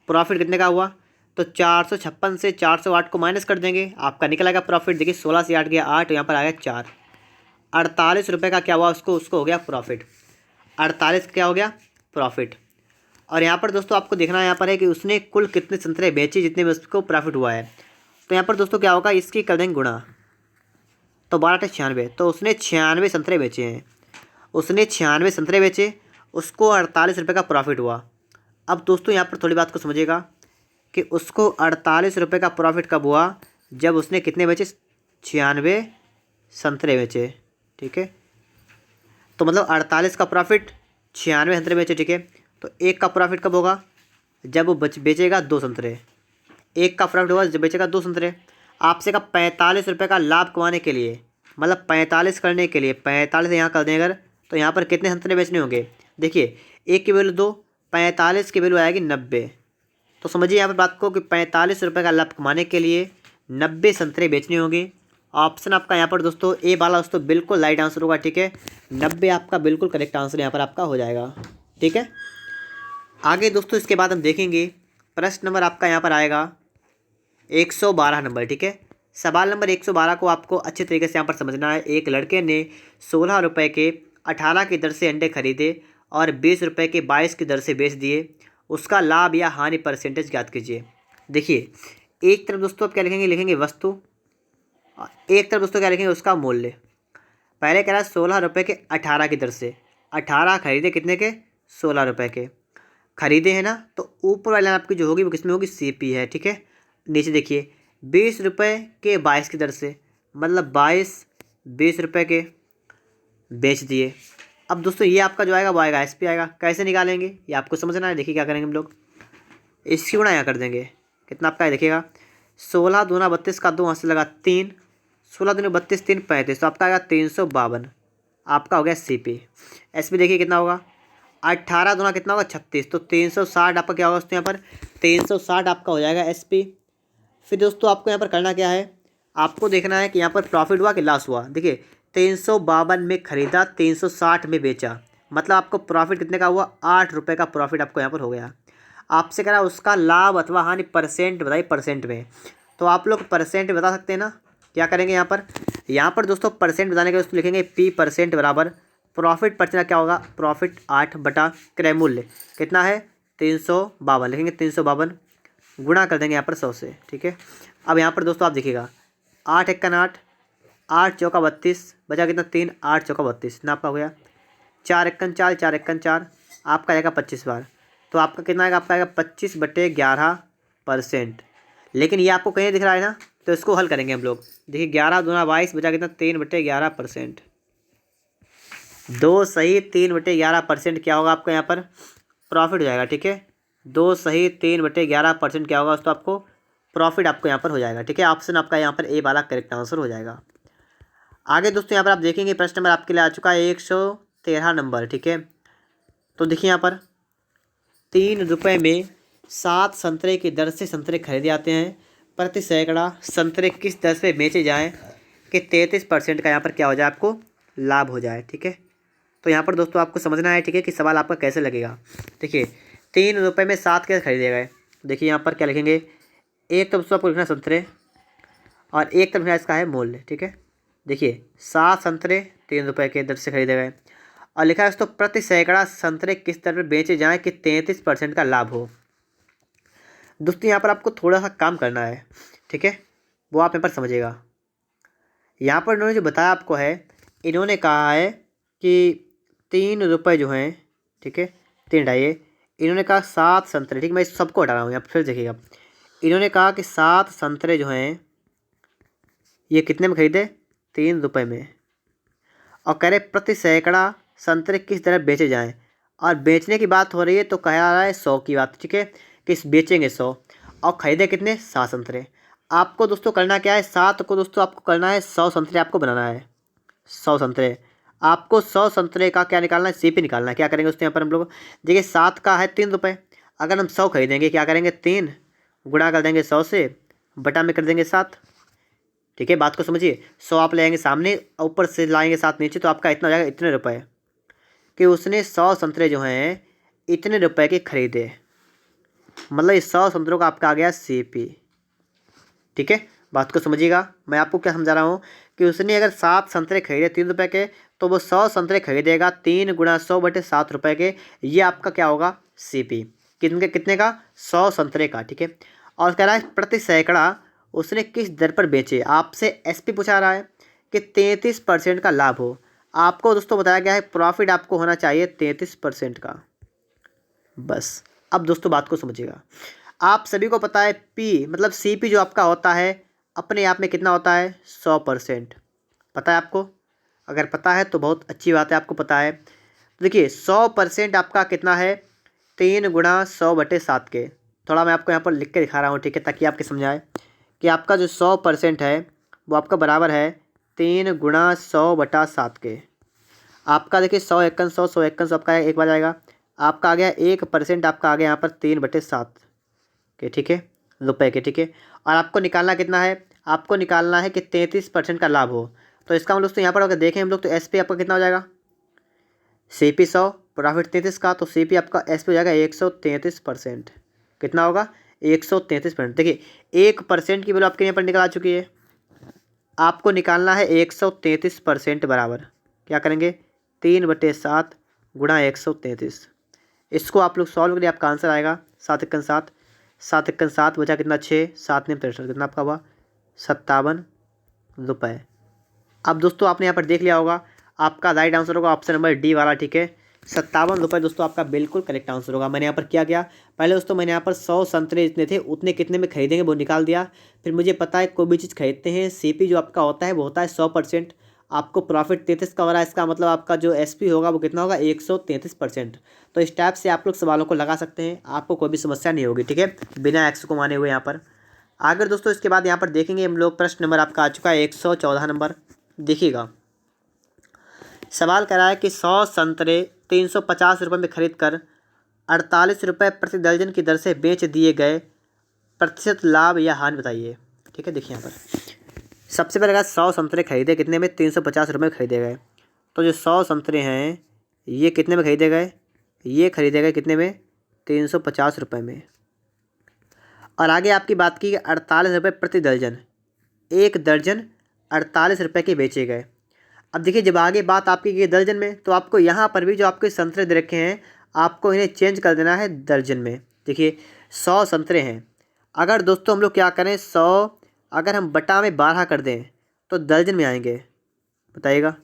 प्रॉफिट कितने का हुआ, तो 456 से 408 को माइनस कर देंगे, आपका निकल आएगा प्रॉफिट। देखिए 16 से 8 गया 8, यहाँ पर आ गया 4, 48 रुपये का क्या हुआ, उसको हो गया प्रॉफिट, 48 क्या हो गया प्रॉफिट। और यहाँ पर दोस्तों आपको देखना यहाँ पर है कि उसने कुल कितने संतरे बेचे जितने में उसको प्रॉफिट हुआ है। तो यहाँ पर दोस्तों क्या होगा, इसकी कर देंगे गुणा, तो 12 96, तो उसने 96 संतरे बेचे हैं, उसने 96 संतरे बेचे, उसको 48 रुपये का प्रॉफिट हुआ। अब दोस्तों यहाँ पर थोड़ी बात को समझिएगा कि उसको 48 रुपये का प्रॉफिट कब हुआ, जब उसने कितने बेचे, 96 संतरे बेचे, ठीक है। तो मतलब 48 का प्रॉफिट, 96 संतरे बेचे, ठीक है। तो एक का प्रॉफिट कब होगा, जब वो बेचेगा 2 संतरे, एक का प्रॉफिट होगा जब बेचेगा 2 संतरे। आपसे का 45 रुपये का लाभ कमाने के लिए, मतलब 45 करने के लिए 45 यहाँ कर दें अगर, तो यहाँ पर कितने संतरे बेचने होंगे, देखिए एक की वैल्यू 2, 45 की वैल्यू आएगी 90। तो समझिए यहाँ पर बात को कि 45 रुपये का लाभ कमाने के लिए 90 संतरे बेचने होंगे। ऑप्शन आपका यहाँ पर दोस्तों ए वाला दोस्तों बिल्कुल राइट आंसर होगा, ठीक है। 90 आपका बिल्कुल करेक्ट आंसर यहाँ पर आपका हो जाएगा, ठीक है। आगे दोस्तों इसके बाद हम देखेंगे प्रश्न नंबर आपका यहाँ पर आएगा 112 नंबर, ठीक है। सवाल नंबर 112 को आपको अच्छे तरीके से यहाँ पर समझना है। एक लड़के ने 16 रुपये के 18 की दर से अंडे खरीदे और 20 रुपये के 22 की दर से बेच दिए, उसका लाभ या हानि परसेंटेज ज्ञात कीजिए। देखिए एक तरफ दोस्तों आप क्या लिखेंगे, लिखेंगे वस्तु, एक तरफ दोस्तों क्या लिखेंगे, उसका मूल्य। पहले कह रहा है 16 रुपये के 18 की दर से, 18 खरीदे कितने के, 16 रुपये के खरीदे हैं ना, तो ऊपर वाली लाइन आपकी जो होगी वो किसमें होगी, CP है, ठीक है। नीचे देखिए 20 रुपये के 22 की दर से, मतलब 20 रुपये के बेच दिए। अब दोस्तों ये आपका जो आएगा वो आएगा SP आएगा। कैसे निकालेंगे ये आपको समझना है। देखिए क्या करेंगे हम लोग, इसकी गुणा यहाँ कर देंगे, कितना आपका है देखिएगा, 16 दूना 32 का 2 हाथ से लगा 3, 16 दूनी 32 3 35, तो आपका आएगा 352, आपका हो गया CP। SP देखिए कितना होगा, 18 दूना कितना होगा 36, तो 360 आपका क्या होगा दोस्तों यहाँ पर, 360 आपका हो जाएगा SP। फिर दोस्तों आपको यहाँ पर करना क्या है, आपको देखना है कि यहाँ पर प्रॉफिट हुआ कि लॉस हुआ। देखिए 352 में खरीदा, 360 में बेचा, मतलब आपको प्रॉफिट कितने का हुआ, 8 रुपये का प्रॉफिट आपको यहाँ पर हो गया। आपसे करा उसका लाभ अथवा हानि परसेंट बताइए परसेंट में। तो आप लोग परसेंट बता सकते हैं ना। क्या करेंगे यहाँ पर दोस्तों परसेंट बताने के लिए दोस्तों लिखेंगे पी परसेंट बराबर प्रॉफिट परसेंट क्या होगा, प्रॉफिट 8 बटा क्रय मूल्य कितना है 352, लिखेंगे 352 गुणा कर देंगे यहाँ पर 100 से। ठीक है, अब यहाँ पर दोस्तों आप देखिएगा 8 एक्कन 8, 8 चौका 32, बचा कितना 3, 8 चौका 32 ना आपका हो गया। 4 एक्कन 4, 4 एक्कन 4, आपका आएगा 25 बार। तो आपका कितना आएगा, आपका आएगा 25/11%। लेकिन ये आपको कहीं दिख रहा है ना, तो इसको हल करेंगे हम लोग। देखिए 11 दूना 22, बचा कितना 3/11%। 2 सही 3/11% क्या होगा आपका यहाँ पर प्रॉफिट हो जाएगा। ठीक है, 2 सही 3/11% क्या होगा दोस्तों आपको प्रॉफिट आपको यहाँ पर हो जाएगा। ठीक है, ऑप्शन आपका यहाँ पर ए वाला करेक्ट आंसर हो जाएगा। आगे दोस्तों यहाँ पर आप देखेंगे प्रश्न नंबर आपके लिए आ चुका है 113 नंबर। ठीक है, तो देखिए यहाँ पर 3 रुपये में 7 संतरे की दर से संतरे खरीदे जाते हैं, प्रति सैकड़ा संतरे किस दर से बेचे जाएं कि 33% का यहाँ पर क्या हो जाए आपको लाभ हो जाए। ठीक है, तो यहाँ पर दोस्तों आपको समझना है। ठीक है, कि सवाल आपका कैसे लगेगा। देखिए 3 रुपये में 7 कैसे खरीदे गए। देखिए यहाँ पर क्या लिखेंगे, एक तो दोस्तों आपको लिखना संतरे और एक तरफ इसका है मूल्य। ठीक है, देखिए 7 संतरे 3 रुपये के दर से खरीदे गए और लिखा है दोस्तों प्रति सैकड़ा संतरे किस दर पर बेचे जाएं कि 33% का लाभ हो। दोस्तों यहाँ पर आपको थोड़ा सा काम करना है। ठीक है, वो आप यहाँ पर समझिएगा। यहाँ पर इन्होंने जो बताया आपको है, इन्होंने कहा है कि 3 रुपये जो हैं, ठीक है 3 ढाई, इन्होंने कहा 7 संतरे। ठीक है, मैं सबको हटा रहा हूँ यहाँ पर, फिर देखिएगा। इन्होंने कहा कि 7 संतरे जो हैं ये कितने में खरीदे 3 रुपये में, और कह रहे प्रति सैकड़ा संतरे किस तरह बेचे जाएं, और बेचने की बात हो रही है तो कह रहा है 100 की बात। ठीक है, कि बेचेंगे 100 और खरीदे कितने 7 संतरे। आपको दोस्तों करना क्या है, 7 को दोस्तों आपको करना है 100 संतरे आपको बनाना है। 100 संतरे आपको 100 संतरे का क्या निकालना है, सीपी निकालना है। क्या करेंगे दोस्तों यहाँ पर हम लोग, देखिए 7 का है 3 रुपये, अगर हम 100 खरीदेंगे क्या करेंगे 3 गुणा कर देंगे 100 से, बटा में कर देंगे 7। ठीक है, बात को समझिए। 100 आप ले आएंगे सामने, ऊपर से लाएंगे 7 नीचे, तो आपका इतना हो जाएगा इतने रुपए कि उसने 100 संतरे जो हैं इतने रुपए के खरीदे। मतलब इस 100 संतरों का आपका आ गया सीपी। ठीक है, बात को समझिएगा। मैं आपको क्या समझा रहा हूँ कि उसने अगर 7 संतरे खरीदे 3 रुपये के, तो वो 100 संतरे खरीदेगा 3 गुणा 100/7 रुपये के। ये आपका क्या होगा सीपी, कितने का 100 संतरे का। ठीक है, और कह रहा है प्रति सैकड़ा उसने किस दर पर बेचे। आपसे एसपी पूछा रहा है कि 33% का लाभ हो। आपको दोस्तों बताया गया है प्रॉफिट आपको होना चाहिए 33% का। बस अब दोस्तों बात को समझिएगा। आप सभी को पता है पी मतलब सीपी जो आपका होता है अपने आप में कितना होता है 100%। पता है आपको, अगर पता है तो बहुत अच्छी बात है, आपको पता है। तो देखिए 100% आपका कितना है 3 गुणा 100/7 के। थोड़ा मैं आपको यहाँ पर लिख के दिखा रहा हूँ। ठीक है, ताकि आपके समझाए कि आपका जो 100% है वो आपका बराबर है 3 गुणा 100/7 के। आपका देखिए 100 एकन 100 100 एकन 100 आपका एक बार आएगा, आपका आ गया 1% आपका आ गया यहाँ पर 3/7 के। ठीक है, रुपए के। ठीक है, और आपको निकालना कितना है, आपको निकालना है कि 33% का लाभ हो। तो इसका मतलब दोस्तों यहाँ पर अगर देखें हम लोग तो एस पी आपका कितना हो जाएगा, सी पी 100 प्रॉफिट 33 का, तो सी पी आपका एस पी हो जाएगा 133%। कितना होगा 133%। देखिए 1% की वैल्यू आपके यहाँ पर निकल आ चुकी है। आपको निकालना है 133% बराबर क्या करेंगे 3/7 गुणा 133। इसको आप लोग सॉल्व करिए, आपका आंसर आएगा 7 एकन 7, 7 एकन 7 बचा कितना 6, 7 ने 63, कितना आपका हुआ 57 रुपये। अब दोस्तों आपने यहाँ पर देख लिया होगा, आपका राइट आंसर होगा ऑप्शन नंबर डी वाला। ठीक है, 57 रुपये दोस्तों आपका बिल्कुल करेक्ट आंसर होगा। मैंने यहाँ पर क्या किया, पहले दोस्तों मैंने यहाँ पर 100 संतरे जितने थे उतने कितने में खरीदेंगे वो निकाल दिया। फिर मुझे पता है कोई भी चीज़ खरीदते हैं सीपी जो आपका होता है वो होता है 100%। आपको प्रॉफिट 33 का हो रहा है, इसका मतलब आपका जो एसपी होगा वो कितना होगा 133%। तो इस टाइप से आप लोग सवालों को लगा सकते हैं, आपको कोई भी समस्या नहीं होगी। ठीक है, बिना एक्स को माने हुए यहाँ पर। आगे दोस्तों इसके बाद यहाँ पर देखेंगे हम लोग प्रश्न नंबर आपका आ चुका है 114 नंबर। देखिएगा सवाल कह रहा है कि 100 संतरे 350 रुपये में खरीद कर 48 रुपये प्रति दर्जन की दर से बेच दिए गए, प्रतिशत लाभ या हानि बताइए। ठीक है, देखिए यहाँ पर सबसे पहले अगर 100 संतरे खरीदे कितने में 350 रुपये में खरीदे गए, तो जो 100 संतरे हैं ये कितने में खरीदे गए, ये खरीदे गए कितने में 350 में। और आगे आपकी बात की 48 प्रति दर्जन, 1 दर्जन 48 के बेचे गए। अब देखिए जब आगे बात आपकी की दर्जन में, तो आपको यहाँ पर भी जो आपके संतरे दे रखे हैं आपको इन्हें चेंज कर देना है दर्जन में। देखिए 100 संतरे हैं, अगर दोस्तों हम लोग क्या करें 100 अगर हम बटा में 12 कर दें तो दर्जन में आएंगे, बताइएगा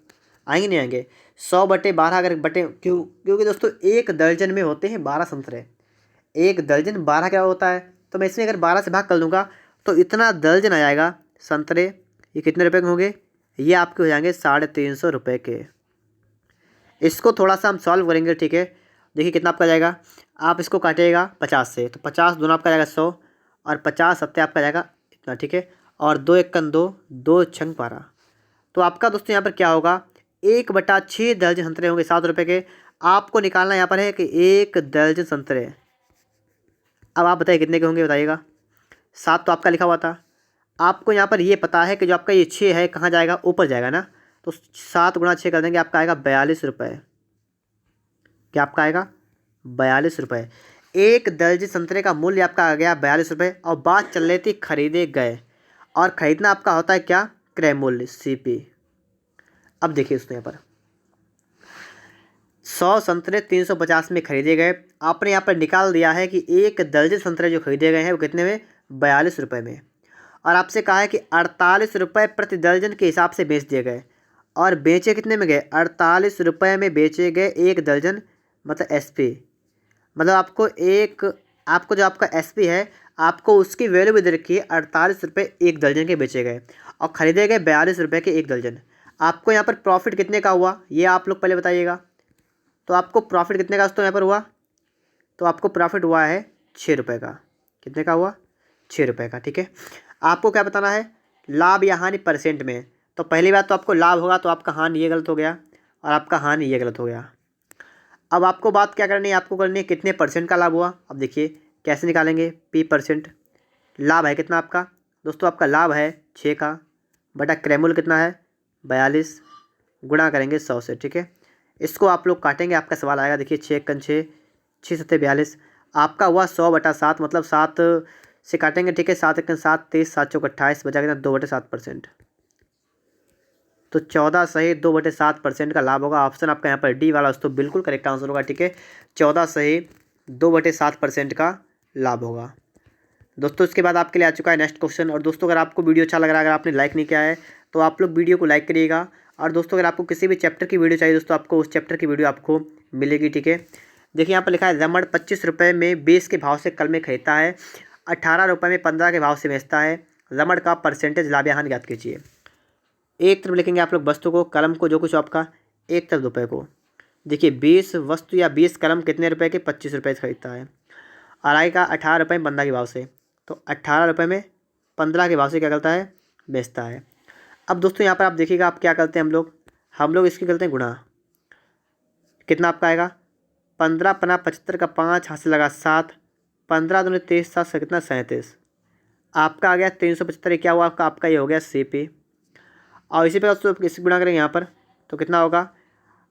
आएंगे नहीं आएंगे? 100/12 अगर बटे क्योंकि दोस्तों 1 दर्जन में होते हैं 12 संतरे, 1 दर्जन 12 क्या होता है, तो मैं इसमें अगर 12 से भाग कर दूंगा तो इतना दर्जन आ जाएगा संतरे। ये कितने रुपए के होंगे? ये आपके हो जाएंगे 350 के। इसको थोड़ा सा हम सॉल्व करेंगे, ठीक है। देखिए कितना आपका जाएगा, आप इसको काटिएगा 50 से, तो 50 दोनों आपका जाएगा 100 और 50 सत्ते आपका जाएगा इतना, ठीक है। और 2 एकन 2, 2 छंग 12, तो आपका दोस्तों यहाँ पर क्या होगा 1/6 दर्जन संतरे होंगे 7 रुपये के। आपको निकालना यहाँ पर है कि 1 दर्जन संतरे, अब आप बताइए कितने के होंगे, बताइएगा। 7 तो आपका लिखा हुआ था, आपको यहाँ पर ये पता है कि जो आपका ये 6 है कहाँ जाएगा, ऊपर जाएगा ना, तो 7 × 6 कर देंगे, आपका आएगा 42 रुपये। क्या आपका आएगा 42 रुपये। 1 दर्जन संतरे का मूल्य आपका आ गया 42 रुपये। और बात चल रही थी खरीदे गए, और ख़रीदना आपका होता है क्या, क्रय मूल्य CP। अब देखिए उसने यहाँ पर 100 संतरे 350 में खरीदे गए, आपने यहाँ पर निकाल दिया है कि 1 दर्जन संतरे जो खरीदे गए हैं वो कितने में, 42 रुपये में। और आपसे कहा है कि 48 रुपये प्रति दर्जन के हिसाब से बेच दिए गए, और बेचे कितने में गए, 48 रुपये में बेचे गए 1 दर्जन, मतलब SP, मतलब आपको जो आपका SP है आपको उसकी वैल्यू भी दे रखी है, 48 रुपये 1 दर्जन के बेचे गए और ख़रीदे गए 42 रुपये के 1 दर्जन। आपको यहाँ पर प्रॉफिट कितने का हुआ ये आप लोग पहले बताइएगा। तो आपको प्रॉफिट कितने का दोस्तों यहाँ पर हुआ, तो आपको प्रॉफिट हुआ है 6 रुपये का। कितने का हुआ, 6 रुपये का, ठीक है। आपको क्या बताना है, लाभ या हानि परसेंट में। तो पहली बात तो आपको लाभ होगा, तो आपका हानि ये गलत हो गया, और आपका हानि ये गलत हो गया। अब आपको बात क्या करनी है, आपको करनी है कितने परसेंट का लाभ हुआ। अब देखिए कैसे निकालेंगे, P%। लाभ है कितना आपका दोस्तों, आपका लाभ है 6 का, बटा क्रय मूल्य कितना है 42, गुणा करेंगे 100 से, ठीक है। इसको आप लोग काटेंगे, आपका सवाल आएगा। देखिए 6 × 6, 6 × 7 42, आपका हुआ 100/7, मतलब 7 से काटेंगे, ठीक है। 7 × 7 23, 7 × 4 28, बचा कितना 2/7%। तो 14 सही 2/7% का लाभ होगा। ऑप्शन आपका यहाँ पर डी वाला दोस्तों बिल्कुल करेक्ट आंसर होगा, ठीक है। 14 सही 2/7% का लाभ होगा। दोस्तों इसके बाद आपके लिए आ चुका है नेक्स्ट क्वेश्चन। और दोस्तों अगर आपको वीडियो अच्छा लग रहा है, अगर आपने लाइक नहीं किया है तो आप लोग वीडियो को लाइक करिएगा। और दोस्तों अगर आपको किसी भी चैप्टर की वीडियो चाहिए दोस्तों, आपको उस चैप्टर की वीडियो आपको मिलेगी, ठीक है। देखिए यहाँ पर लिखा है रमण 25 रुपये में 20 के भाव से कलमें खरीदता है, 18 रुपये में 15 के भाव से बेचता है, रमण का परसेंटेज लाभ या हानि ज्ञात कीजिए। एक तरफ लिखेंगे आप लोग वस्तु को, कलम को, जो कुछ आपका, एक तरफ रुपये को। देखिए 20 वस्तु या 20 कलम कितने रुपए के, 25 रुपये से खरीदता है। और आएगा 18 रुपये में 15 के भाव से, तो 18 रुपये में 15 के भाव से क्या करता है, बेचता है। अब दोस्तों यहाँ पर आप देखिएगा आप क्या करते हैं, हम लोग इसकी करते हैं गुणा। कितना आपका आएगा 15 × 75 का 5, हाथ से लगा 7, 15 दूनी 23, 7 से कितना 37, आपका आ गया 375। क्या हुआ आपका ये हो गया CP। और इसी प्रकार दोस्तों इससे गुणा करेंगे यहाँ पर, तो कितना होगा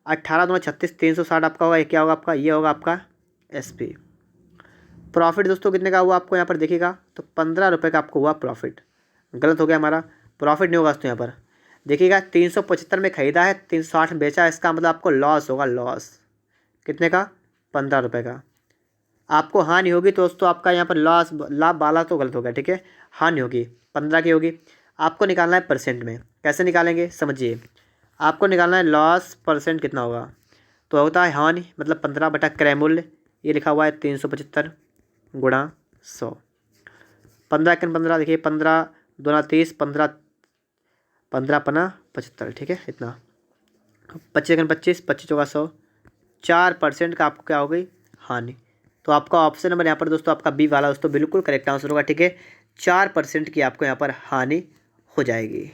18 दूना 36, 360 आपका होगा। ये क्या होगा आपका, ये होगा आपका SP। प्रॉफिट दोस्तों कितने का हुआ आपको यहाँ पर देखिएगा, तो 15 रुपये का आपको हुआ प्रॉफिट। गलत हो गया हमारा, प्रॉफिट नहीं होगा दोस्तों यहाँ पर। देखिएगा 375 में खरीदा है, 360 में बेचा है, इसका मतलब आपको लॉस होगा। लॉस कितने का, 15 रुपये का। आपको हानि होगी तो दोस्तों आपका यहाँ पर लॉस, लाभ वाला तो गलत हो गया, ठीक है। हानि होगी 15 की होगी। आपको निकालना है परसेंट में। कैसे निकालेंगे समझिए, आपको निकालना है लॉस परसेंट कितना होगा, तो होता है हानि मतलब 15 बटा क्रय मूल्य, ये लिखा हुआ है 375 गुणा 100। 15 × 15 देखिए 15 दूना 30, 15 15 × 75, ठीक है। इतना 25 × 25, 25 होगा 100, 4% का आपको क्या हो गई हानि। तो आपका ऑप्शन नंबर यहाँ पर दोस्तों आपका B वाला दोस्तों बिल्कुल करेक्ट आंसर होगा, ठीक है। 4% की आपको यहाँ पर हानि हो जाएगी।